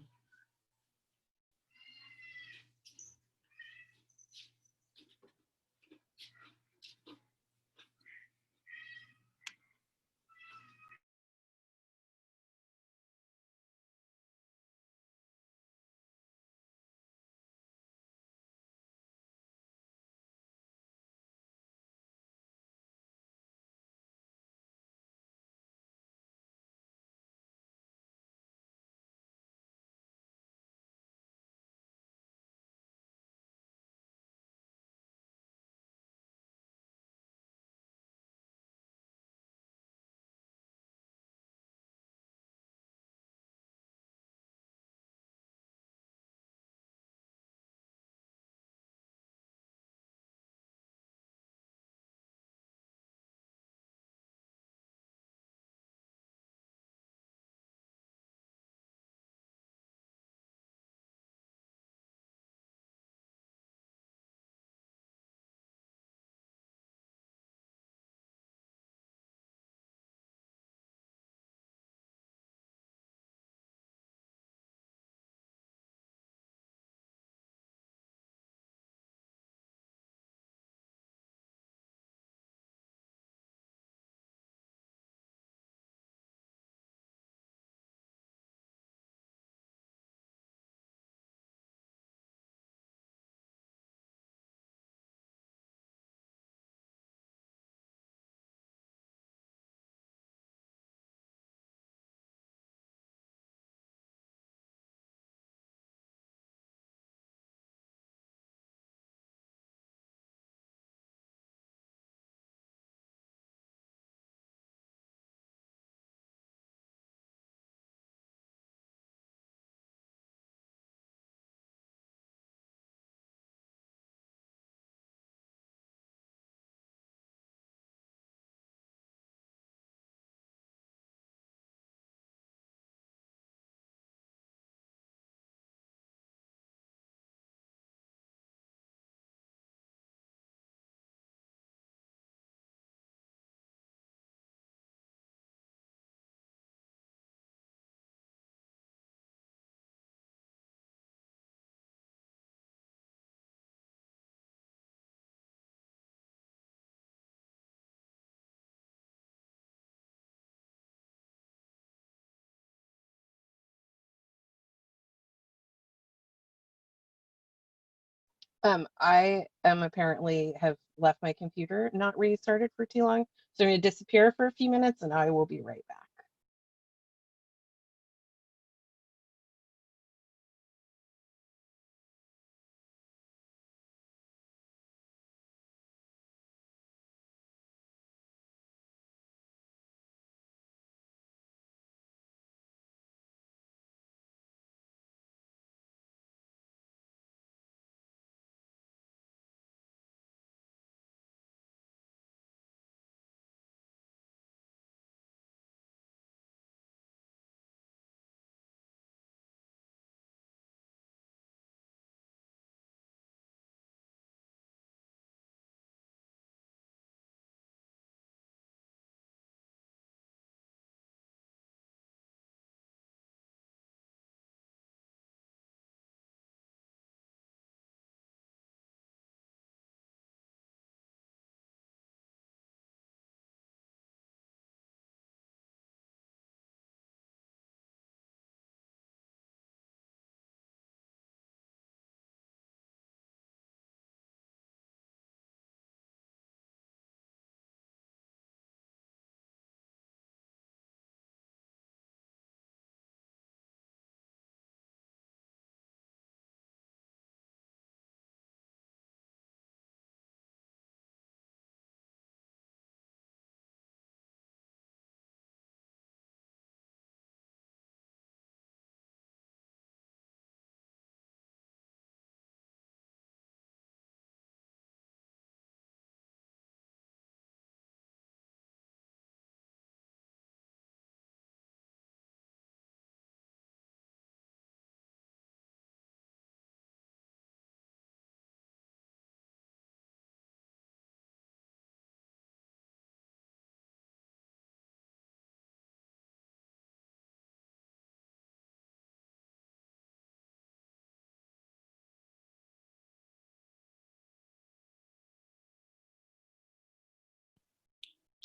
I am apparently have left my computer not restarted for too long, so I'm going to disappear for a few minutes and I will be right back.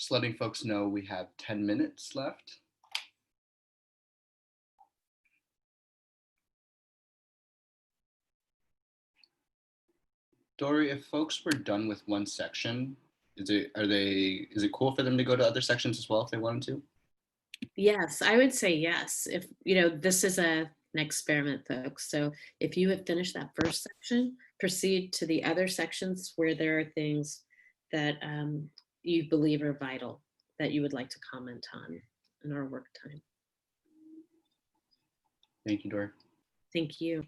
Just letting folks know we have 10 minutes left. Dori, if folks were done with one section, is it cool for them to go to other sections as well if they wanted to? Yes, I would say yes. If, this is an experiment, folks. So if you have finished that first section, proceed to the other sections where there are things that you believe are vital that you would like to comment on in our work time. Thank you, Dori. Thank you.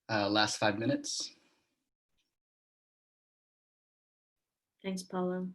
Last 5 minutes. Thanks, Paolo.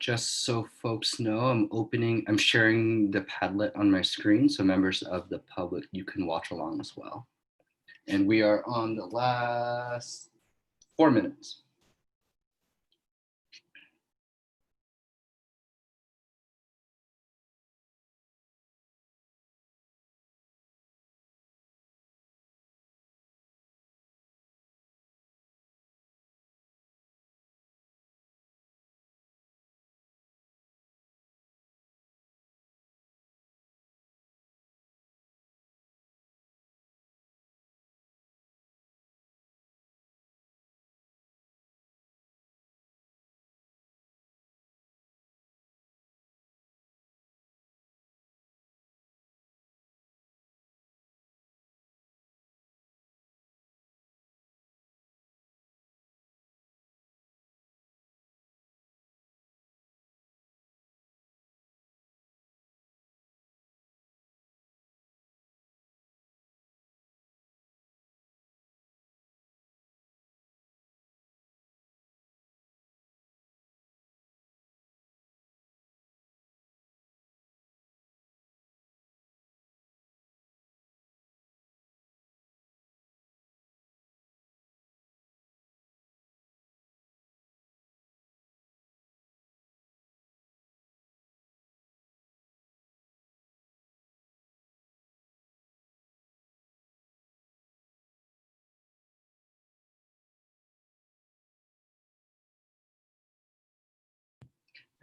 just so folks know, I'm sharing the Padlet on my screen, so members of the public, you can watch along as well. And we are on the last 4 minutes.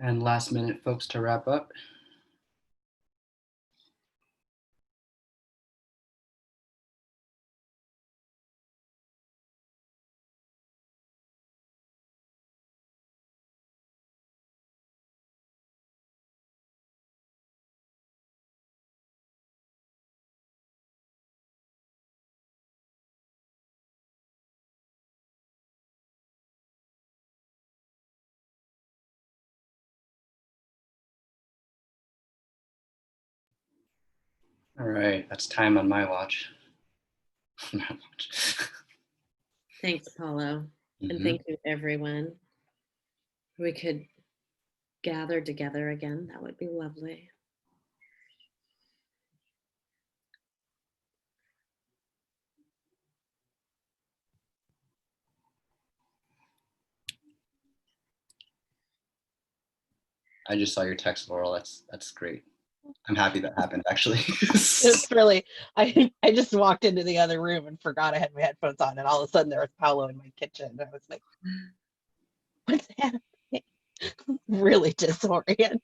And last minute, folks, to wrap up. All right, that's time on my watch. Thanks, Paolo. And thank you, everyone. We could gather together again. That would be lovely. I just saw your text, Laurel. That's great. I'm happy that happened, actually. It's really, I just walked into the other room and forgot I had my headphones on, and all of a sudden there was Paolo in my kitchen. And I was like, what's happening? Really disorienting.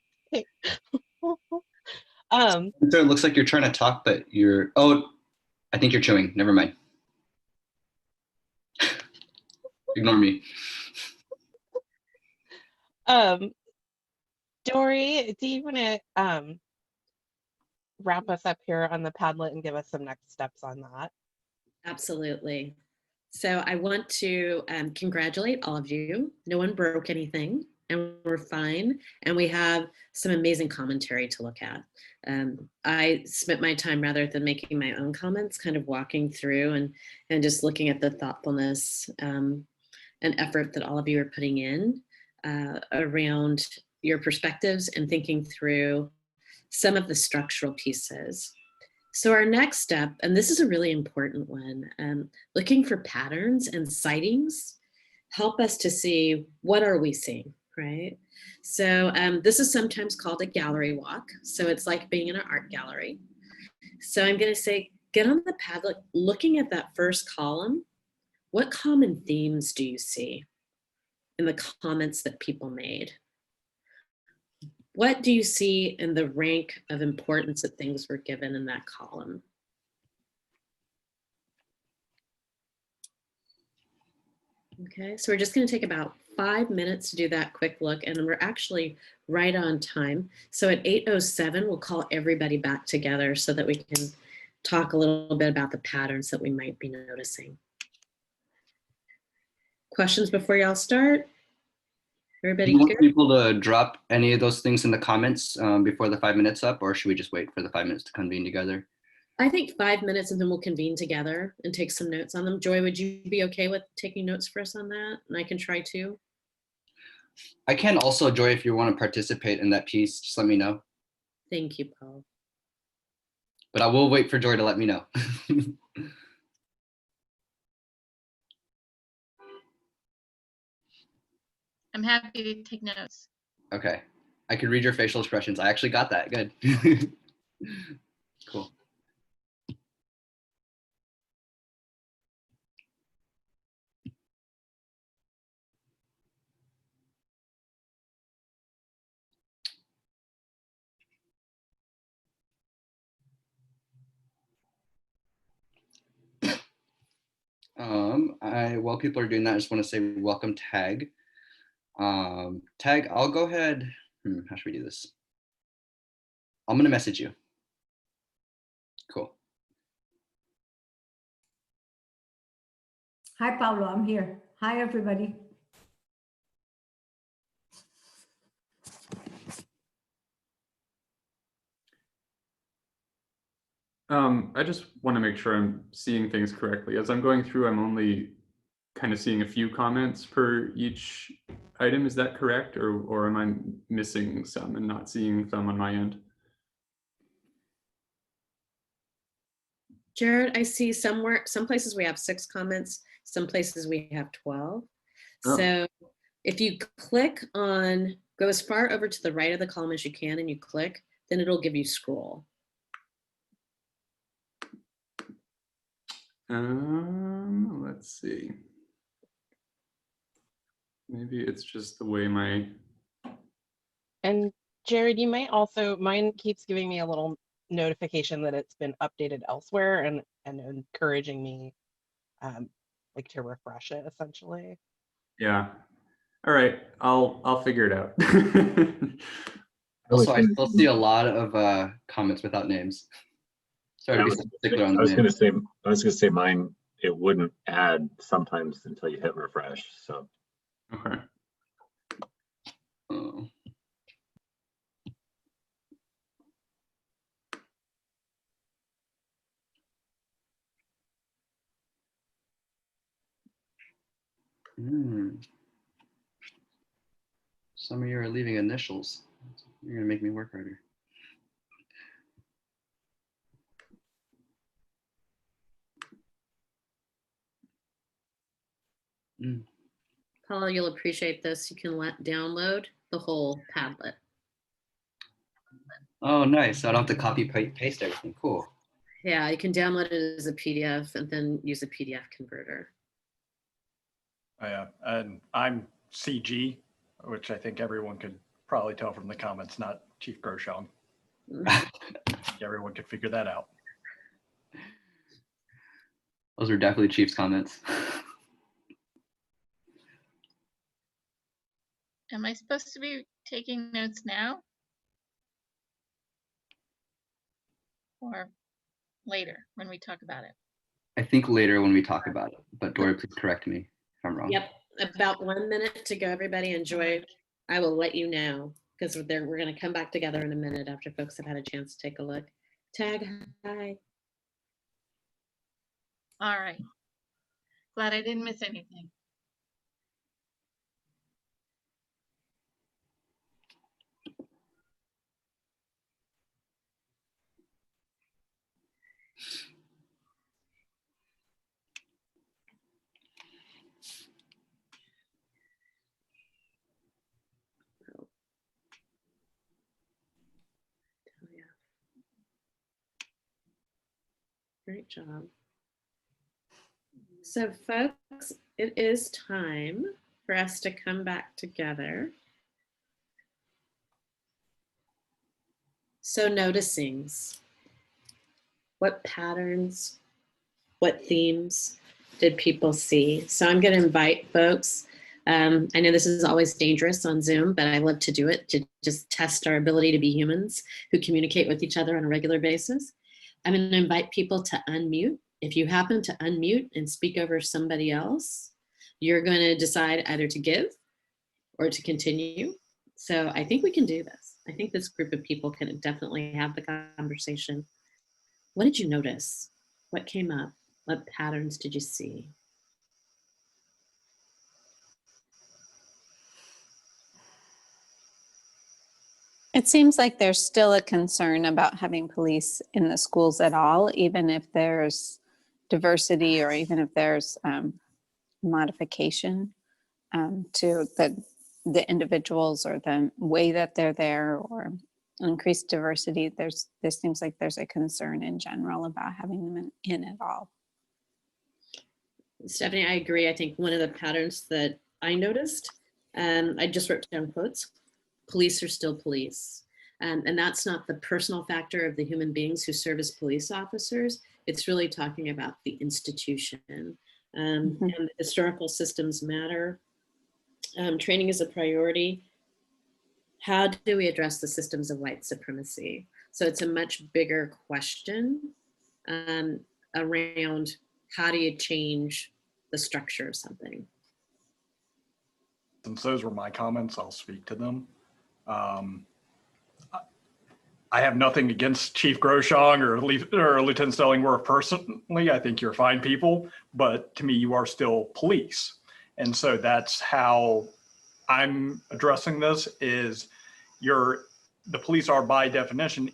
So it looks like you're trying to talk, but you're, oh, I think you're chewing. Never mind. Ignore me. Dori, do you want to wrap us up here on the Padlet and give us some next steps on that? Absolutely. So I want to congratulate all of you. No one broke anything, and we're fine. And we have some amazing commentary to look at. I spent my time, rather than making my own comments, kind of walking through and just looking at the thoughtfulness and effort that all of you are putting in around your perspectives and thinking through some of the structural pieces. So our next step, and this is a really important one, looking for patterns and sightings help us to see what are we seeing, right? So this is sometimes called a gallery walk. So it's like being in an art gallery. So I'm going to say, get on the Padlet, looking at that first column. What common themes do you see in the comments that people made? What do you see in the rank of importance that things were given in that column? Okay, so we're just going to take about 5 minutes to do that quick look, and we're actually right on time. So at 8:07, we'll call everybody back together so that we can talk a little bit about the patterns that we might be noticing. Questions before y'all start? Everybody Do you here? want people to drop any of those things in the comments before the 5 minutes up, or should we just wait for the 5 minutes to convene together? I think 5 minutes and then we'll convene together and take some notes on them. Joy, would you be okay with taking notes for us on that? And I can try too. I can also, Joy, if you want to participate in that piece, just let me know. Thank you, Paul. But I will wait for Joy to let me know. I'm happy to take notes. Okay. I can read your facial expressions. I actually got that. Good. Cool. While people are doing that, I just want to say welcome, Tag. Tag, I'll go ahead. How should we do this? I'm going to message you. Cool. Hi, Paolo, I'm here. Hi, everybody. I just want to make sure I'm seeing things correctly. As I'm going through, I'm only kind of seeing a few comments for each item. Is that correct? Or am I missing some and not seeing some on my end? Jared, I see some places we have 6 comments, some places we have 12. Oh. So if you click on, go as far over to the right of the column as you can and you click, then it'll give you scroll. Let's see. Maybe it's just the way my... And Jared, you might also, mine keeps giving me a little notification that it's been updated elsewhere and encouraging me like to refresh it essentially. Yeah. All right. I'll figure it out. Also, I still see a lot of comments without names. Sorry to be so particular on the I was names. gonna say mine, it wouldn't add sometimes until you hit refresh. So okay. Oh. Some of you are leaving initials. You're gonna make me work harder. Paula, you'll appreciate this. You can download the whole Padlet. Oh, nice. So I don't have to copy paste everything. Cool. Yeah, you can download it as a PDF and then use a PDF converter. Yeah, and I'm CG, which I think everyone could probably tell from the comments, not Chief Groshong. Everyone could figure that out. Those were definitely Chief's comments. Am I supposed to be taking notes now? Or later when we talk about it? I think later when we talk about it, but Dori, please correct me if I'm wrong. Yep, about 1 minute to go, everybody. Enjoy. I will let you know because we're going to come back together in a minute after folks have had a chance to take a look. Tag, hi. All right. Glad I didn't miss anything. Great job. So folks, it is time for us to come back together. So noticings, what patterns, what themes did people see? So I'm going to invite folks. I know this is always dangerous on Zoom, but I love to do it to just test our ability to be humans who communicate with each other on a regular basis. I'm going to invite people to unmute. If you happen to unmute and speak over somebody else, you're going to decide either to give or to continue. So I think we can do this. I think this group of people can definitely have the conversation. What did you notice? What came up? What patterns did you see? It seems like there's still a concern about having police in the schools at all, even if there's diversity or even if there's modification to the individuals or the way that they're there, or increased diversity. There seems like there's a concern in general about having them in at all. Stephanie, I agree. I think one of the patterns that I noticed, I just wrote down quotes, police are still police. And that's not the personal factor of the human beings who serve as police officers. It's really talking about the institution. And historical systems matter. Training is a priority. How do we address the systems of white supremacy? So it's a much bigger question around how do you change the structure of something? Since those were my comments, I'll speak to them. I have nothing against Chief Groshong or Lieutenant Stellingwerf personally. I think you're fine people, but to me, you are still police. And so that's how I'm addressing this is the police are by definition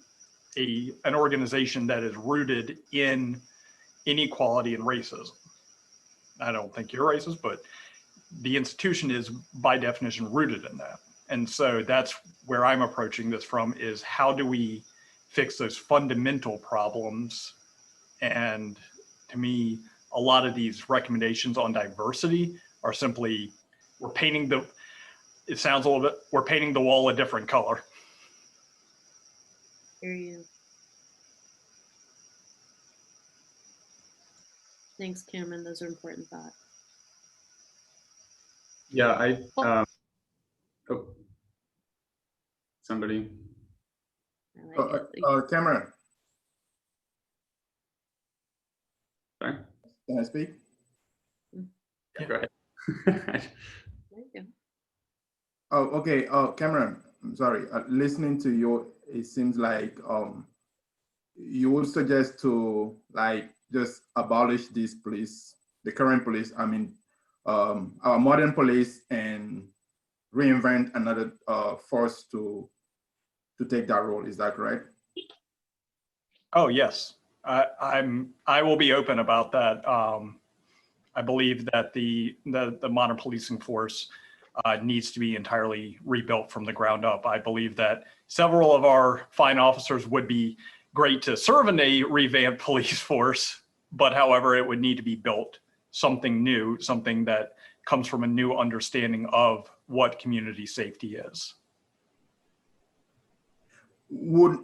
an organization that is rooted in inequality and racism. I don't think you're racist, but the institution is by definition rooted in that. And so that's where I'm approaching this from, is how do we fix those fundamental problems? And to me, a lot of these recommendations on diversity are simply, we're painting the wall a different color. Hear you. Thanks, Cameron. Those are important thoughts. Yeah, somebody. Cameron. Sorry? Can I speak? Yeah, go ahead. Oh, okay. Cameron, I'm sorry. Listening to you, it seems like you would suggest to just abolish this police, the current police, I mean, our modern police, and reinvent another force to take that role. Is that correct? Oh, yes. I will be open about that. I believe that the modern policing force needs to be entirely rebuilt from the ground up. I believe that several of our fine officers would be great to serve in a revamped police force, but however, it would need to be built something new, something that comes from a new understanding of what community safety is. Would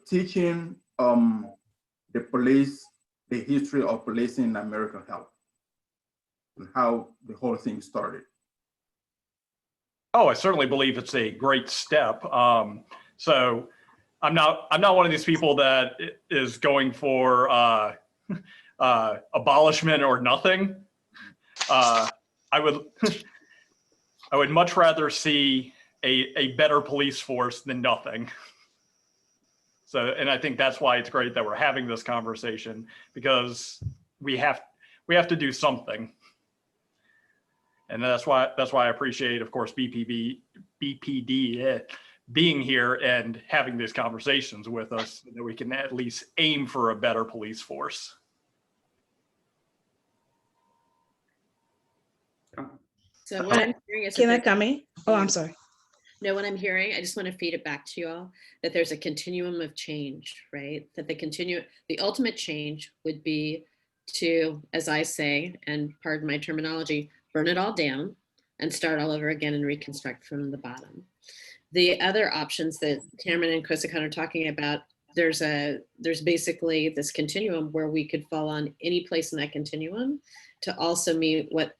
teaching the police the history of policing in America help, and how the whole thing started? Oh, I certainly believe it's a great step. So I'm not one of these people that is going for abolishment or nothing. I would much rather see a better police force than nothing. So, and I think that's why it's great that we're having this conversation, because we have to do something. And that's why I appreciate, of course, BPD being here and having these conversations with us, so that we can at least aim for a better police force. So what I'm hearing is, can I come in? Oh, I'm sorry. No, what I'm hearing, I just want to feed it back to you all, that there's a continuum of change, right? That the ultimate change would be to, as I say, and pardon my terminology, burn it all down and start all over again and reconstruct from the bottom. The other options that Cameron and Kosakan are talking about, there's basically this continuum where we could fall on any place in that continuum to also meet what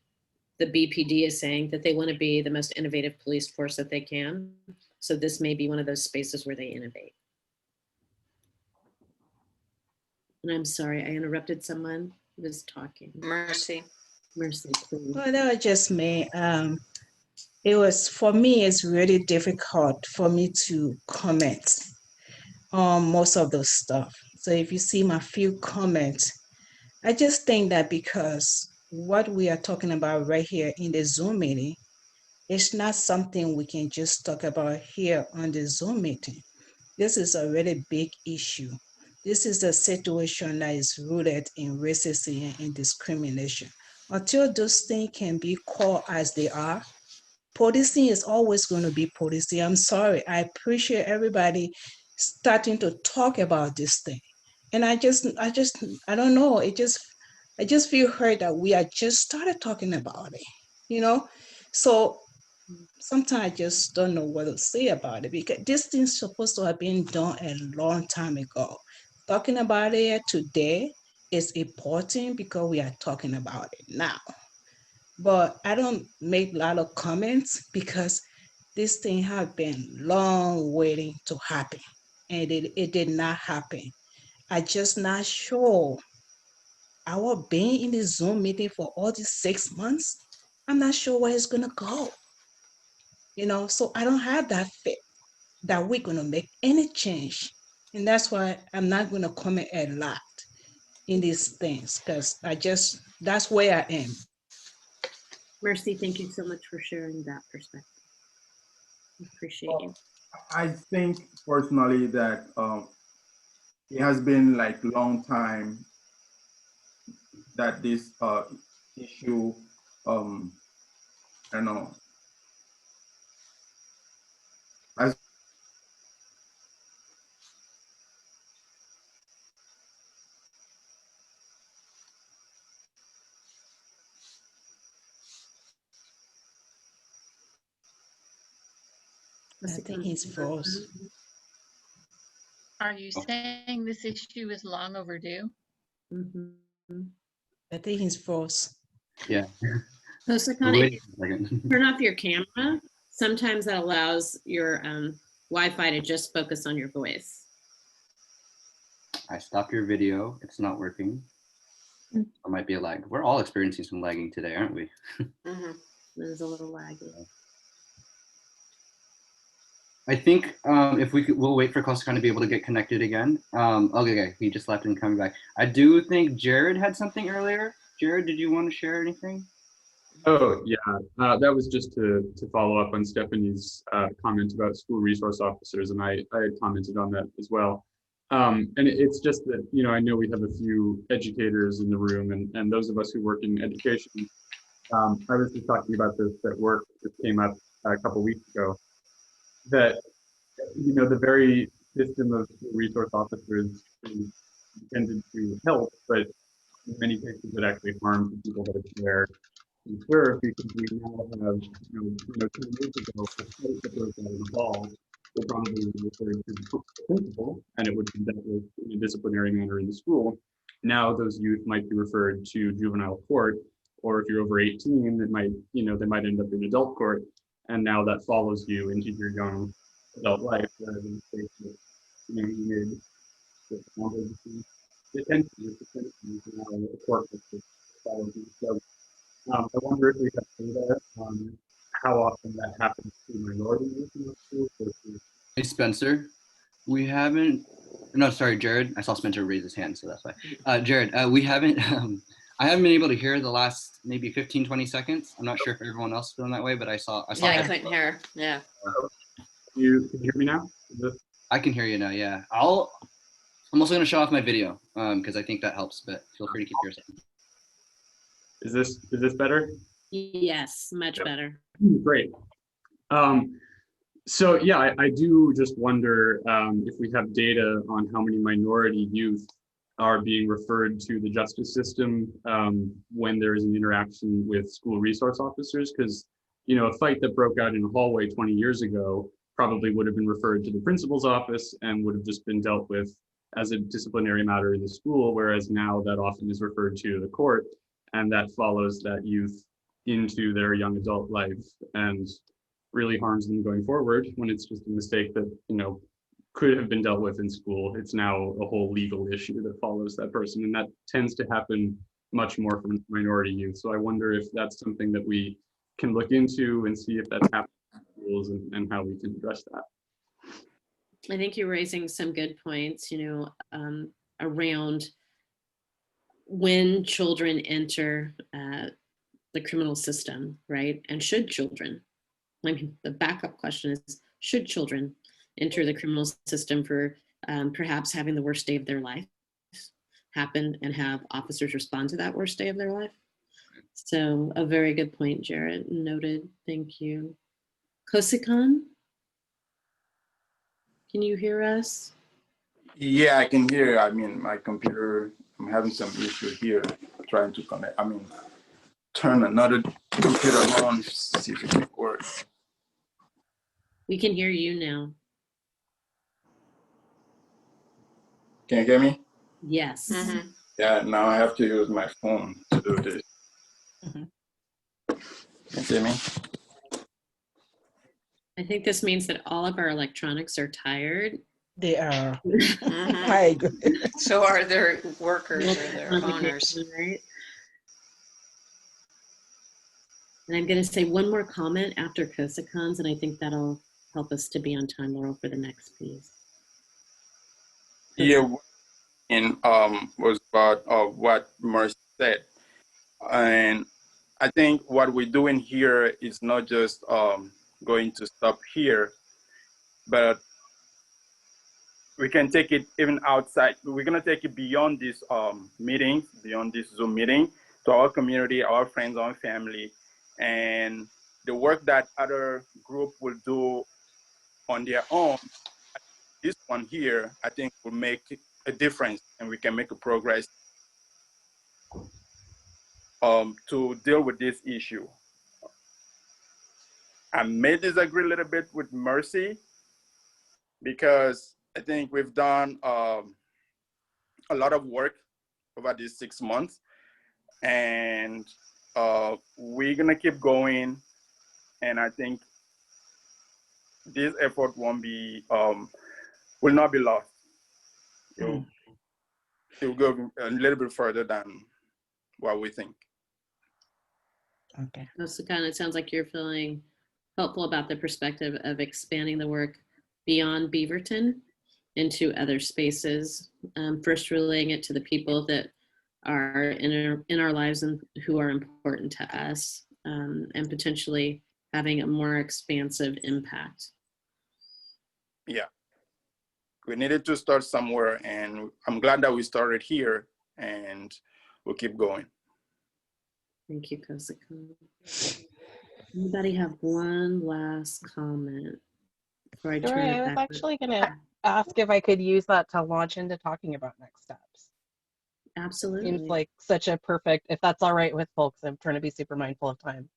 the BPD is saying, that they want to be the most innovative police force that they can. So this may be one of those spaces where they innovate. And I'm sorry, I interrupted someone who was talking. Mercy. Mercy, please. Well, that was just me. For me, it's really difficult for me to comment on most of those stuff. So if you see my few comments, I just think that because what we are talking about right here in the Zoom meeting It's not something we can just talk about here on the Zoom meeting. This is a really big issue. This is a situation that is rooted in racism and discrimination. Until those things can be called as they are, policing is always going to be policing. I'm sorry. I appreciate everybody starting to talk about this thing. And I don't know. I just feel hurt that we are just started talking about it, you know? So sometimes I just don't know what to say about it, because this thing's supposed to have been done a long time ago. Talking about it today is important because we are talking about it now. But I don't make a lot of comments because this thing has been long waiting to happen, and it did not happen. I just not sure. Our being in the Zoom meeting for all these 6 months, I'm not sure where it's gonna go. You know, so I don't have that faith that we're gonna make any change. And that's why I'm not gonna comment a lot in these things, because that's where I am. Mercy, thank you so much for sharing that perspective. Appreciate you. I think personally that it has been like long time that this issue, I know, as I think he's froze. Are you saying this issue is long overdue? I think he's froze. Yeah. So Sakana, turn off your camera. Sometimes that allows your Wi-Fi to just focus on your voice. I stopped your video. It's not working. There might be a lag. We're all experiencing some lagging today, aren't we? There's a little laggy. I think if we'll wait for Costa to be able to get connected again. Okay, he just left and coming back. I do think Jared had something earlier. Jared, did you want to share anything? Oh, yeah, that was just to follow up on Stephanie's comment about school resource officers, and I had commented on that as well. And it's just that, you know, I know we have a few educators in the room, and those of us who work in education. I was just talking about this at work that came up a couple weeks ago, that, you know, the very system of school resource officers is intended to help, but in many cases it actually harms the people that it's there to serve, because we now have, you know 10 years ago, a fight that broke out in the hall would probably be referred to the principal, and it would be dealt with in a disciplinary manner in the school. Now those youth might be referred to juvenile court, or if you're over 18, it might, you know, they might end up in adult court, and now that follows you into your young adult life, rather than the case that, you know, you made detention now a court that follows you. So I wonder if we have data on how often that happens to minority youth in those schools versus. Hey, Spencer, we haven't, no, sorry, Jared. I saw Spencer raise his hand, so that's why. Jared, we haven't, I haven't been able to hear the last maybe 15, 20 seconds. I'm not sure if everyone else is feeling that way, but I saw. Yeah, I couldn't hear. Yeah. You can hear me now? I can hear you now, yeah. I'm also going to show off my video because I think that helps, but feel free to keep yours. Is this better? Yes, much better. Great. So yeah, I do just wonder if we have data on how many minority youth are being referred to the justice system when there is an interaction with school resource officers, because, you know, a fight that broke out in a hallway 20 years ago probably would have been referred to the principal's office and would have just been dealt with as a disciplinary matter in the school, whereas now that often is referred to the court, and that follows that youth into their young adult life and really harms them going forward when it's just a mistake that, you know, could have been dealt with in school. It's now a whole legal issue that follows that person, and that tends to happen much more for minority youth. So I wonder if that's something that we can look into and see if that's happening in schools and how we can address that. I think you're raising some good points, you know, around when children enter the criminal system, right? And should children I mean, the backup question is, should children enter the criminal system for perhaps having the worst day of their life happen and have officers respond to that worst day of their life? So a very good point, Jared. Noted. Thank you. Kosikan, can you hear us? Yeah, I can hear. I mean, my computer, I'm having some issue here trying to connect. I mean, turn another computer on, see if it can work. We can hear you now. Can you hear me? Yes. Yeah, now I have to use my phone to do this. Can you hear me? I think this means that all of our electronics are tired. They are. I agree. So are their workers or their owners. Right? And I'm going to say one more comment after Kosikan's, and I think that'll help us to be on time, Laurel, for the next piece. Yeah, and was about what Mercy said, and I think what we're doing here is not just going to stop here, but we can take it even outside. We're gonna take it beyond this meeting, beyond this Zoom meeting, to our community, our friends, our family, and the work that other group will do on their own. This one here, I think, will make a difference, and we can make a progress to deal with this issue. I may disagree a little bit with Mercy, because I think we've done a lot of work over these 6 months, and we're gonna keep going. And I think this effort won't be, will not be lost. It will go a little bit further than what we think. Okay. So kind of, it sounds like you're feeling hopeful about the perspective of expanding the work beyond Beaverton into other spaces. First, relaying it to the people that are in our lives and who are important to us, and potentially having a more expansive impact. Yeah, we needed to start somewhere, and I'm glad that we started here, and we'll keep going. Thank you, Kosikan. Anybody have one last comment before I turn Dori, it I was back? actually going to ask if I could use that to launch into talking about next steps. Absolutely. Seems like such a perfect, if that's all right with folks, I'm trying to be super mindful of time.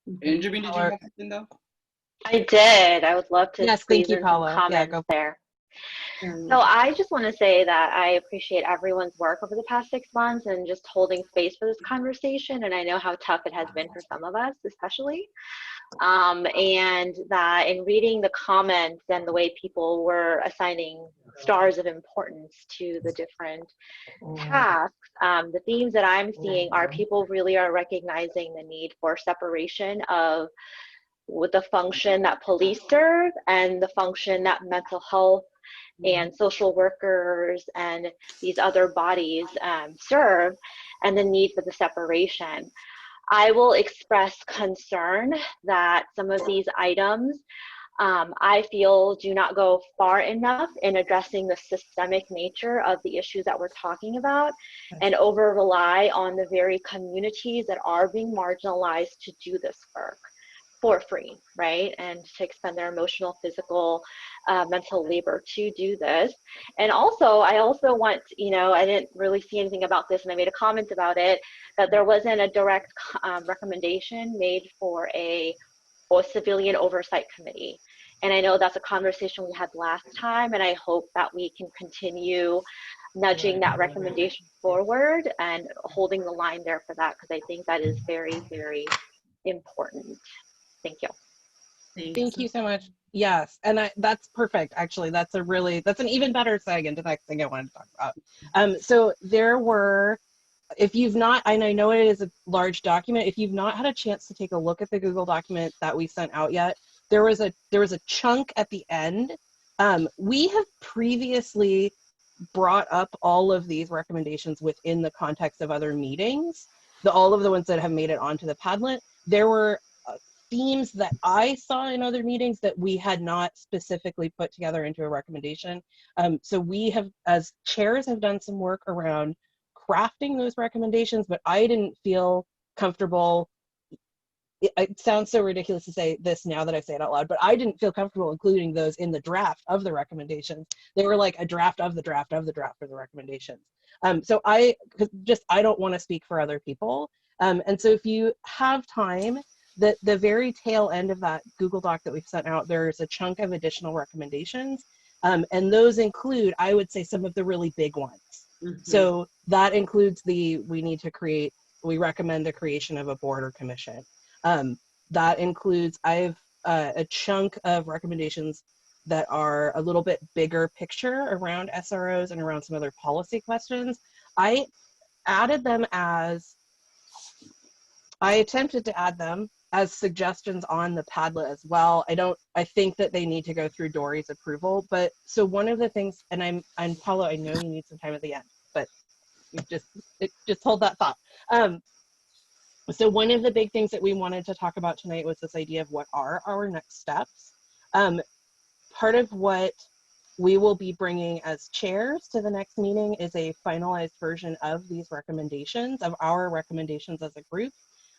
Benjamin, did you have something though? I did. I would love to Yes, squeeze thank you, in Paolo. some Yeah, comments go. there. So I just want to say that I appreciate everyone's work over the past 6 months and just holding space for this conversation. And I know how tough it has been for some of us, especially. And that in reading the comments and the way people were assigning stars of importance to the different tasks, the themes that I'm seeing are people really are recognizing the need for separation of with the function that police serve and the function that mental health and social workers and these other bodies serve, and the need for the separation. I will express concern that some of these items I feel do not go far enough in addressing the systemic nature of the issues that we're talking about, and over rely on the very communities that are being marginalized to do this work for free, right? And to expend their emotional, physical, mental labor to do this. And also, I also want, you know, I didn't really see anything about this and I made a comment about it, that there wasn't a direct recommendation made for a civilian oversight committee. And I know that's a conversation we had last time, and I hope that we can continue nudging that recommendation forward and holding the line there for that, because I think that is very, very important. Thank you. Thank you so much. Yes, and that's perfect. Actually, that's an even better segue into the next thing I wanted to talk about. So there were, if you've not, and I know it is a large document, if you've not had a chance to take a look at the Google document that we sent out yet, there was a chunk at the end. We have previously brought up all of these recommendations within the context of other meetings, all of the ones that have made it onto the Padlet. There were themes that I saw in other meetings that we had not specifically put together into a recommendation. So we have, as chairs, have done some work around crafting those recommendations, but I didn't feel comfortable. It sounds so ridiculous to say this now that I say it out loud, but I didn't feel comfortable including those in the draft of the recommendations. They were like a draft of the draft of the draft of the recommendations. So I don't want to speak for other people. And so if you have time, the very tail end of that Google Doc that we've sent out, there's a chunk of additional recommendations. And those include, I would say, some of the really big ones. Mm-hmm. So that includes we recommend the creation of a board or commission. That includes, I have a chunk of recommendations that are a little bit bigger picture around SROs and around some other policy questions. I attempted to add them as suggestions on the Padlet as well. I think that they need to go through Dori's approval, but so one of the things, and Paolo, I know you need some time at the end, but you just hold that thought. So one of the big things that we wanted to talk about tonight was this idea of what are our next steps. Part of what we will be bringing as chairs to the next meeting is a finalized version of these recommendations, of our recommendations as a group,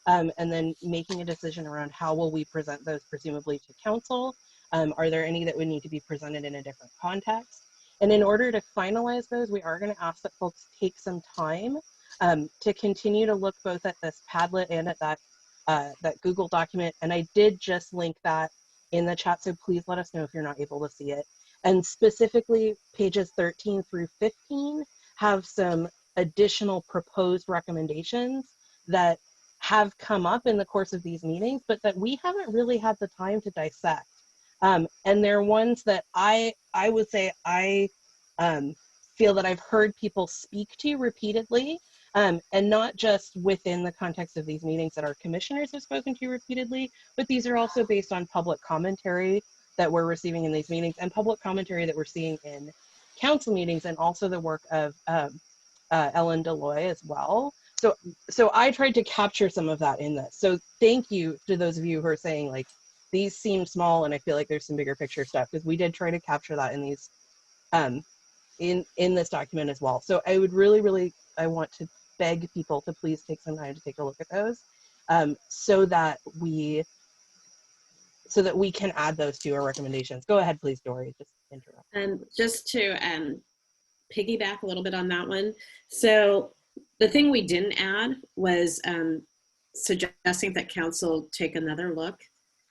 and then making a decision around how will we present those presumably to council. Are there any that would need to be presented in a different context? And in order to finalize those, we are going to ask that folks take some time to continue to look both at this Padlet and at that Google document. And I did just link that in the chat, so please let us know if you're not able to see it. And specifically, pages 13 through 15 have some additional proposed recommendations that have come up in the course of these meetings, but that we haven't really had the time to dissect. And they're ones that I would say I feel that I've heard people speak to repeatedly, and not just within the context of these meetings that our commissioners have spoken to repeatedly, but these are also based on public commentary that we're receiving in these meetings and public commentary that we're seeing in council meetings, and also the work of Ellen Deloy as well. So I tried to capture some of that in this. So thank you to those of you who are saying like, these seem small and I feel like there's some bigger picture stuff, because we did try to capture that in these, in this document as well. So I would really, I want to beg people to please take some time to take a look at those, so that we can add those to our recommendations. Go ahead, please, Dori, just interrupt. Just to piggyback a little bit on that one. So the thing we didn't add was suggesting that council take another look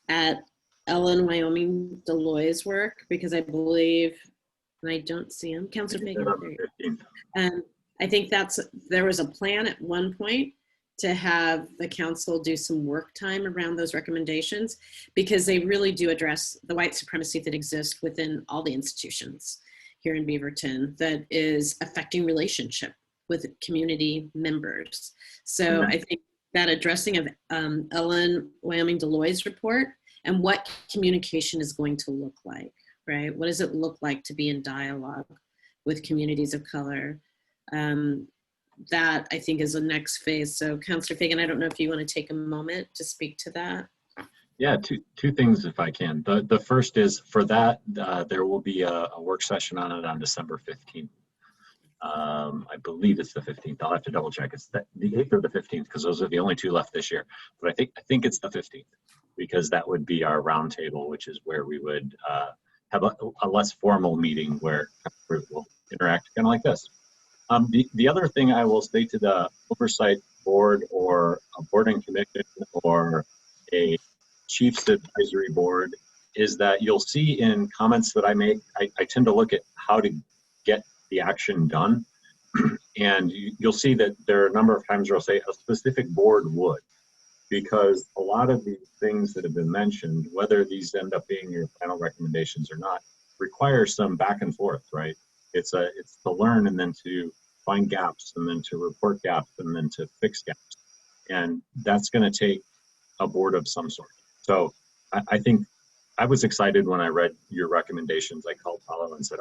at Ellen Wyoming Deloy's work, because I believe, and I don't see him, Councilor Fagin. I think there was a plan at one point to have the council do some work time around those recommendations, because they really do address the white supremacy that exists within all the institutions here in Beaverton that is affecting relationship with community members. So I think that addressing of Ellen Wyoming Deloy's report and what communication is going to look like, right? What does it look like to be in dialogue with communities of color? That I think is the next phase. So Councilor Fagin, I don't know if you want to take a moment to speak to that. Yeah, two things if I can. The first is for that, there will be a work session on it on December 15th. I believe it's the 15th. I'll have to double check. It's the 8th or the 15th, because those are the only two left this year. But I think it's the 15th, because that would be our roundtable, which is where we would have a less formal meeting where we'll interact kind of like this. The other thing I will say to the oversight board or a board and commission or a chief's advisory board is that you'll see in comments that I make, I tend to look at how to get the action done. And you'll see that there are a number of times where I'll say a specific board would, because a lot of the things that have been mentioned, whether these end up being your final recommendations or not, require some back and forth, right? It's to learn and then to find gaps and then to report gaps and then to fix gaps. And that's going to take a board of some sort. So I think I was excited when I read your recommendations. I called Paolo and said,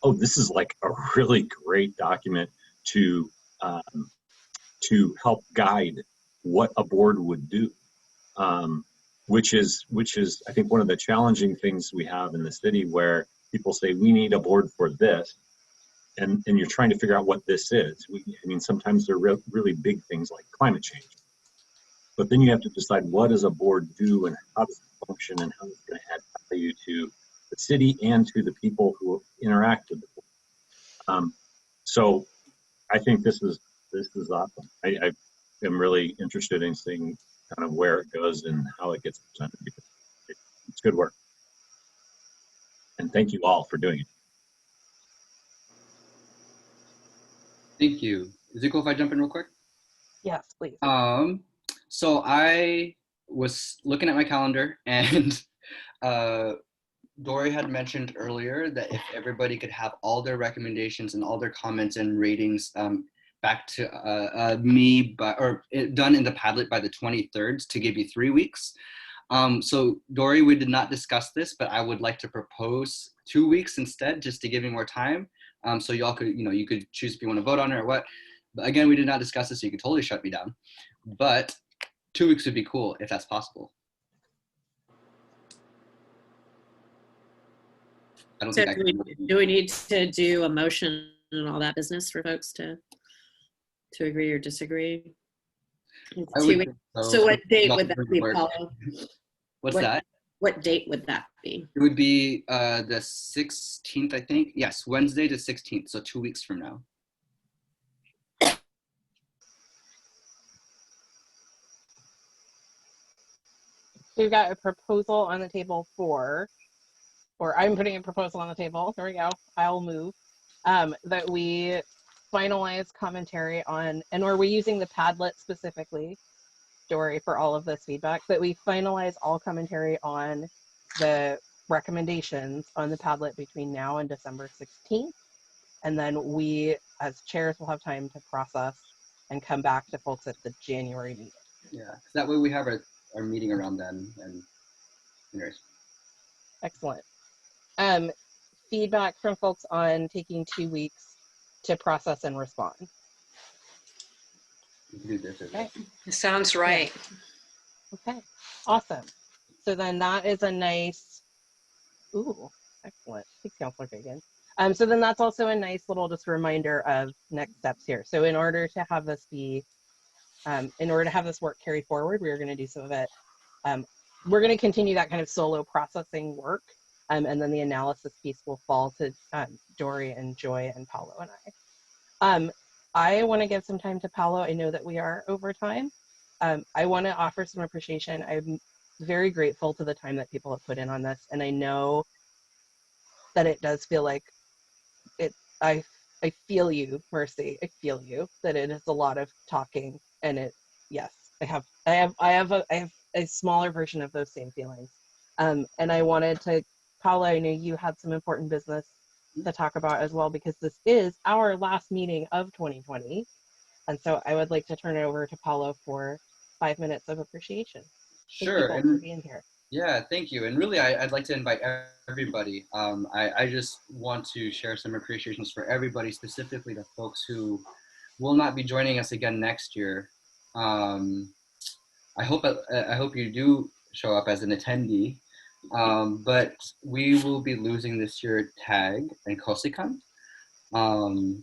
oh, this is like a really great document to help guide what a board would do. which is I think one of the challenging things we have in the city, where people say we need a board for this, and you're trying to figure out what this is. I mean, sometimes they're really big things like climate change, but then you have to decide what does a board do and how does it function and how it's going to add value to the city and to the people who interact with the board. So I think this is awesome. I am really interested in seeing kind of where it goes and how it gets presented, because it's good work. And thank you all for doing it. Thank you. Is it cool if I jump in real quick? Yes, please. So I was looking at my calendar, and Dori had mentioned earlier that if everybody could have all their recommendations and all their comments and ratings back to me, done in the Padlet by the 23rd, to give you 3 weeks. So Dori, we did not discuss this, but I would like to propose 2 weeks instead, just to give you more time. So y'all could, you could choose if you want to vote on it or what. But again, we did not discuss this, so you could totally shut me down. But 2 weeks would be cool if that's possible. I don't So think do we need to do a motion and all that business for folks to agree or disagree? So what date would that be, Paolo? What's that? What date would that be? It would be the 16th, I think. Yes, Wednesday the 16th, so 2 weeks from now. We've got a proposal on the table or I'm putting a proposal on the table. There we go. I'll move that we finalize commentary on, and are we using the Padlet specifically, Dori, for all of this feedback, that we finalize all commentary on the recommendations on the Padlet between now and December 16th. And then we, as chairs, will have time to process and come back to folks at the January meeting. Yeah, that way we have our meeting around then. And anyways. Excellent. Feedback from folks on taking 2 weeks to process and respond. Okay. Sounds right. Yeah. Okay, awesome. So then that is a nice, excellent. Thanks, Councilor Fagin. So then that's also a nice little just reminder of next steps here. So in order to have this work carry forward, we're going to do some of it. We're going to continue that kind of solo processing work. And then the analysis piece will fall to Dori and Joy and Paolo and I. I want to give some time to Paolo. I know that we are over time. I want to offer some appreciation. I'm very grateful to the time that people have put in on this. And I know that it does feel like I feel you, Mercy. I feel you, that it is a lot of talking. And yes, I have a smaller version of those same feelings. And I wanted to, Paolo, I know you had some important business to talk about as well, because this is our last meeting of 2020. And so I would like to turn it over to Paolo for 5 minutes of appreciation. Sure. Thank you for being here. Yeah, thank you. And really, I'd like to invite everybody. I just want to share some appreciations for everybody, specifically the folks who will not be joining us again next year. I hope you do show up as an attendee. But we will be losing this year Tag and Kosikan. And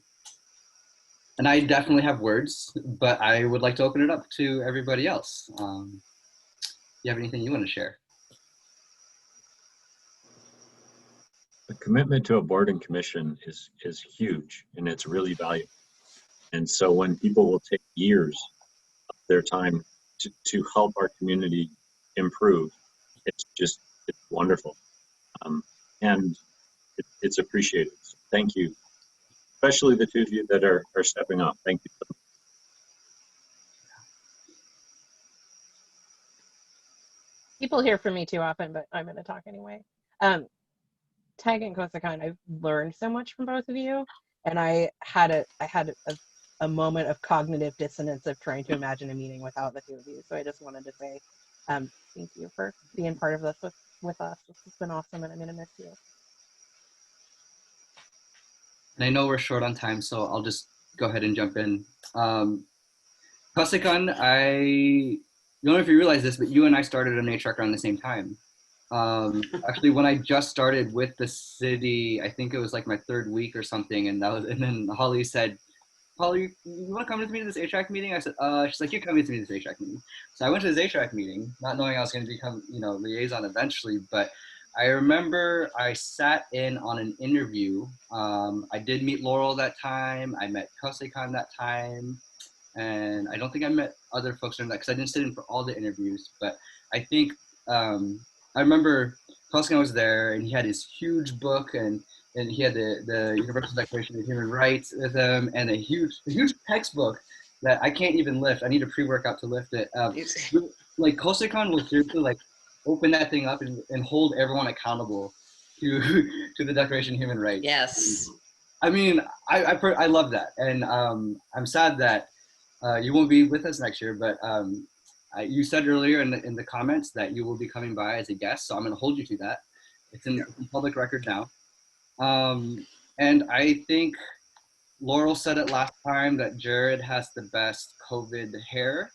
I definitely have words, but I would like to open it up to everybody else. You have anything you want to share? The commitment to a board and commission is huge, and it's really valuable. And so when people will take years of their time to help our community improve, it's wonderful. And it's appreciated. So thank you, especially the two of you that are stepping up. Thank you so much. People hear from me too often, but I'm going to talk anyway. Tag and Kosikan, I've learned so much from both of you, and I had a moment of cognitive dissonance of trying to imagine a meeting without the two of you. So I just wanted to say thank you for being part of this with us. This has been awesome, and I'm going to miss you. And I know we're short on time, so I'll just go ahead and jump in. Kosikan, don't know if you realize this, but you and I started an HRAC around the same time. Actually, when I just started with the city, I think it was like my 3rd week or something, and then Holly said, "Paolo, you want to come with me to this HRAC meeting?" I said, she's like, "You're coming with me to this HRAC meeting." So I went to this HRAC meeting, not knowing I was going to become, liaison eventually. But I remember I sat in on an interview. I did meet Laurel that time. I met Kosekan that time. And I don't think I met other folks during that because I didn't sit in for all the interviews. But I think I remember Kosekan was there, and he had his huge book, and he had the Universal Declaration of Human Rights with him, and a huge textbook that I can't even lift. I need a pre-workout to lift it. Like Kosekan will seriously like open that thing up and hold everyone accountable to the Declaration of Human Rights. Yes. I mean, I love that, and I'm sad that you won't be with us next year, but you said earlier in the comments that you will be coming by as a guest, so I'm going to hold you to that. It's in public record now. And I think Laurel said it last time that Jared has the best COVID hair,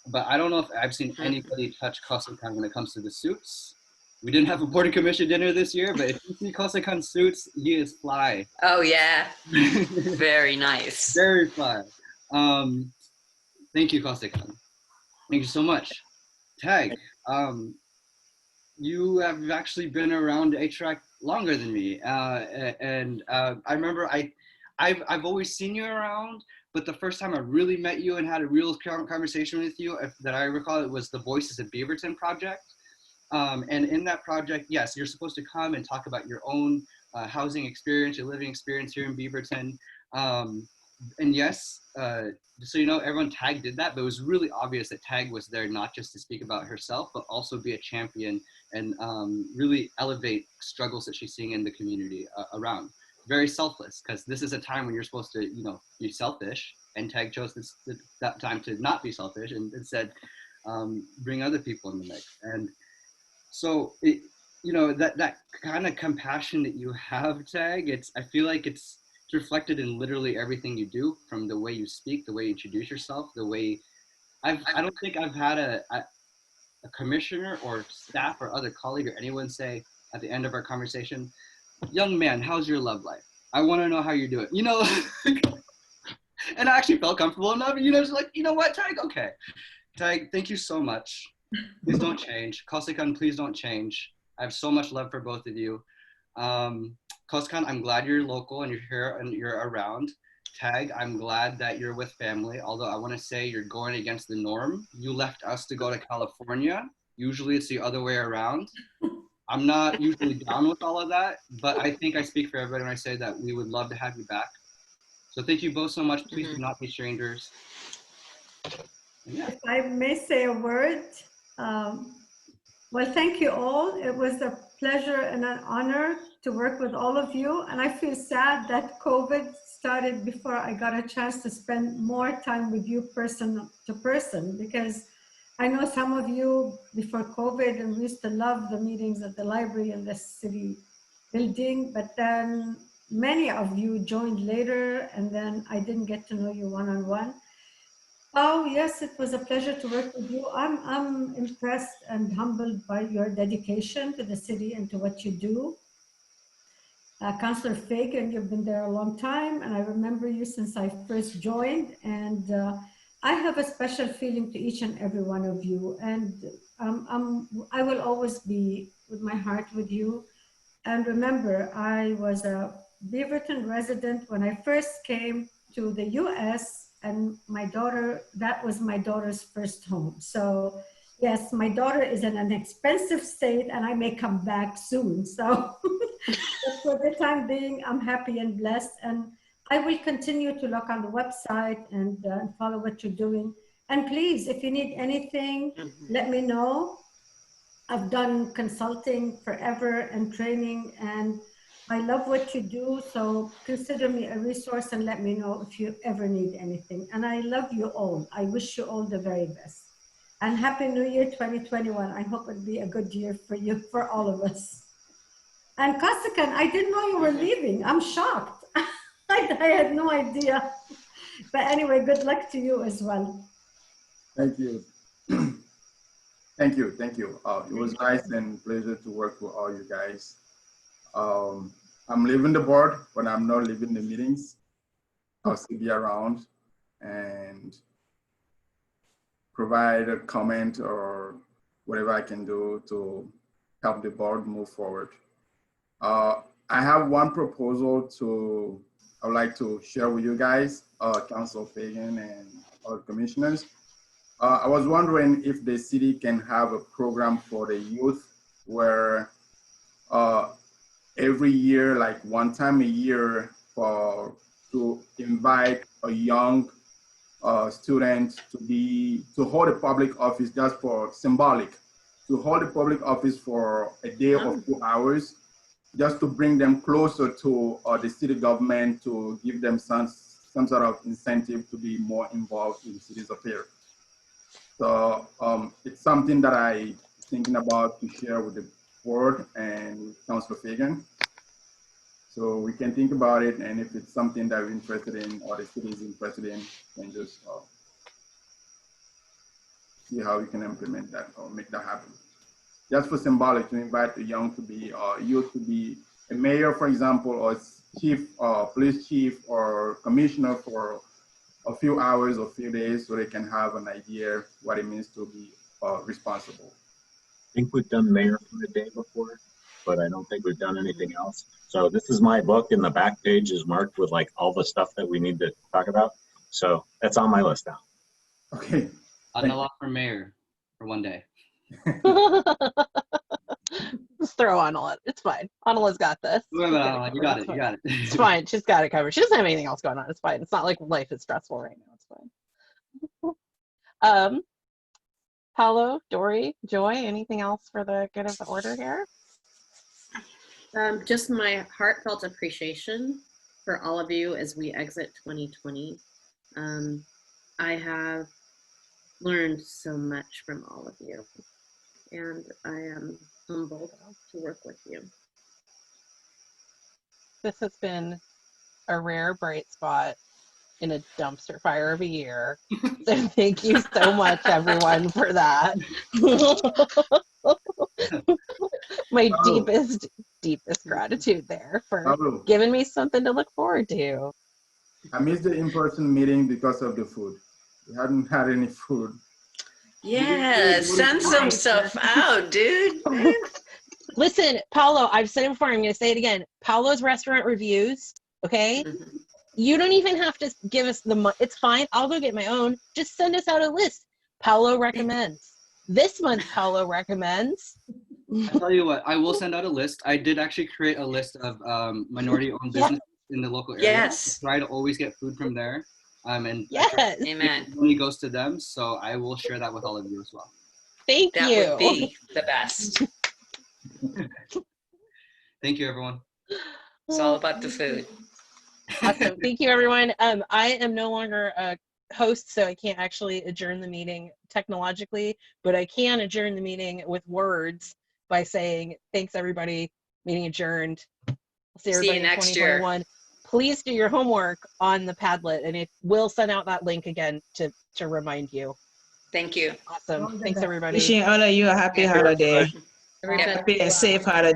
but I don't know if I've seen anybody touch Kosekan when it comes to the suits. We didn't have a board and commission dinner this year, but if you see Kosekan suits, he is fly. Oh yeah, very nice. Very fly. Thank you, Kosekan. Thank you so much. Tag, you have actually been around HRAC longer than me, and I remember I've always seen you around, but the first time I really met you and had a real conversation with you, that I recall, it was the Voices of Beaverton project. And in that project, yes, you're supposed to come and talk about your own housing experience, your living experience here in Beaverton. And yes, so you know, everyone, Tag did that, but it was really obvious that Tag was there not just to speak about herself, but also be a champion and really elevate struggles that she's seeing in the community around. Very selfless, because this is a time when you're supposed to, be selfish, and Tag chose that time to not be selfish and instead bring other people in the mix. And so, that kind of compassion that you have, Tag, I feel like it's reflected in literally everything you do, from the way you speak, the way you introduce yourself, the way I don't think I've had a commissioner or staff or other colleague or anyone say at the end of our conversation, "Young man, how's your love life? I want to know how you're doing." And I actually felt comfortable enough, just like, you know what, Tag, okay. Tag, thank you so much. Please don't change. Kosekan, please don't change. I have so much love for both of you. Kosekan, I'm glad you're local and you're here and you're around. Tag, I'm glad that you're with family, although I want to say you're going against the norm. You left us to go to California. Usually it's the other way around. I'm not usually down with all of that, but I think I speak for everybody when I say that we would love to have you back. So thank you both so much. Please do not be strangers. Yeah. If I may say a word, well, thank you all. It was a pleasure and an honor to work with all of you. And I feel sad that COVID started before I got a chance to spend more time with you person to person, because I know some of you before COVID, and we used to love the meetings at the library in the city building, but then many of you joined later, and then I didn't get to know you one-on-one. Oh yes, it was a pleasure to work with you. I'm impressed and humbled by your dedication to the city and to what you do. Councilor Fagin, you've been there a long time, and I remember you since I first joined, and I have a special feeling to each and every one of you, and I will always be with my heart with you. And remember, I was a Beaverton resident when I first came to the US, and my daughter, that was my daughter's first home. So yes, my daughter is in an expensive state, and I may come back soon. So but for the time being, I'm happy and blessed. And I will continue to look on the website and follow what you're doing. And please, if you need anything, let me know. I've done consulting forever and training, and I love what you do. So consider me a resource and let me know if you ever need anything. And I love you all. I wish you all the very best. And Happy New Year 2021. I hope it'll be a good year for you, for all of us. And Kosekan, I didn't know you were leaving. I'm shocked. I had no idea. But anyway, good luck to you as well. Thank you. Thank you. It was nice and pleasure to work with all you guys. I'm leaving the board, but I'm not leaving the meetings. I'll still be around and provide a comment or whatever I can do to help the board move forward. I have one proposal I would like to share with you guys, Councilor Fagin and other commissioners. I was wondering if the city can have a program for the youth where every year, like one time a year, to invite a young student to hold a public office just for symbolic, to hold a public office for a day or 2 hours, just to bring them closer to the city government, to give them some sort of incentive to be more involved in city's affairs. So it's something that I'm thinking about to share with the board and Councilor Fagin. So we can think about it, and if it's something that we're interested in or the city is interested in, then just see how we can implement that or make that happen. Just for symbolic, to invite the young to be, youth to be a mayor, for example, or chief, police chief or commissioner for a few hours or few days so they can have an idea what it means to be responsible. I think we've done mayor for the day before, but I don't think we've done anything else. So this is my book, and the back page is marked with like all the stuff that we need to talk about. So that's on my list now. Okay. Annala for mayor for one day. Just throw Annala. It's fine. Annala's got this. You got it. It's fine. She's got it covered. She doesn't have anything else going on. It's fine. It's not like life is stressful right now. It's fine. Paolo, Dori, Joy, anything else for the good of the order here? Just my heartfelt appreciation for all of you as we exit 2020. I have learned so much from all of you, and I am humbled to work with you. This has been a rare bright spot in a dumpster fire of a year. So thank you so much, everyone, for that. My deepest gratitude there for giving me something to look forward to. I missed the in-person meeting because of the food. We hadn't had any food. Yeah, send some stuff out, dude. Listen, Paolo, I've said it before, I'm going to say it again. Paolo's restaurant reviews, okay? You don't even have to give us the money. It's fine. I'll go get my own. Just send us out a list. Paolo recommends. This month, Paolo recommends. I tell you what, I will send out a list. I did actually create a list of minority-owned businesses in the local area. Yes. Try to always get food from there. And yes. Amen. Money goes to them, so I will share that with all of you as well. Thank you. That would be the best. Thank you, everyone. It's all about the food. Awesome. Thank you, everyone. I am no longer a host, so I can't actually adjourn the meeting technologically, but I can adjourn the meeting with words by saying, thanks, everybody. Meeting adjourned. I'll see everybody you next in 2021. year. Please do your homework on the Padlet, and it will send out that link again to remind you. Thank you. Awesome. Thanks, everybody. Wishing all of you a happy holiday. Everybody. Happy and safe holiday.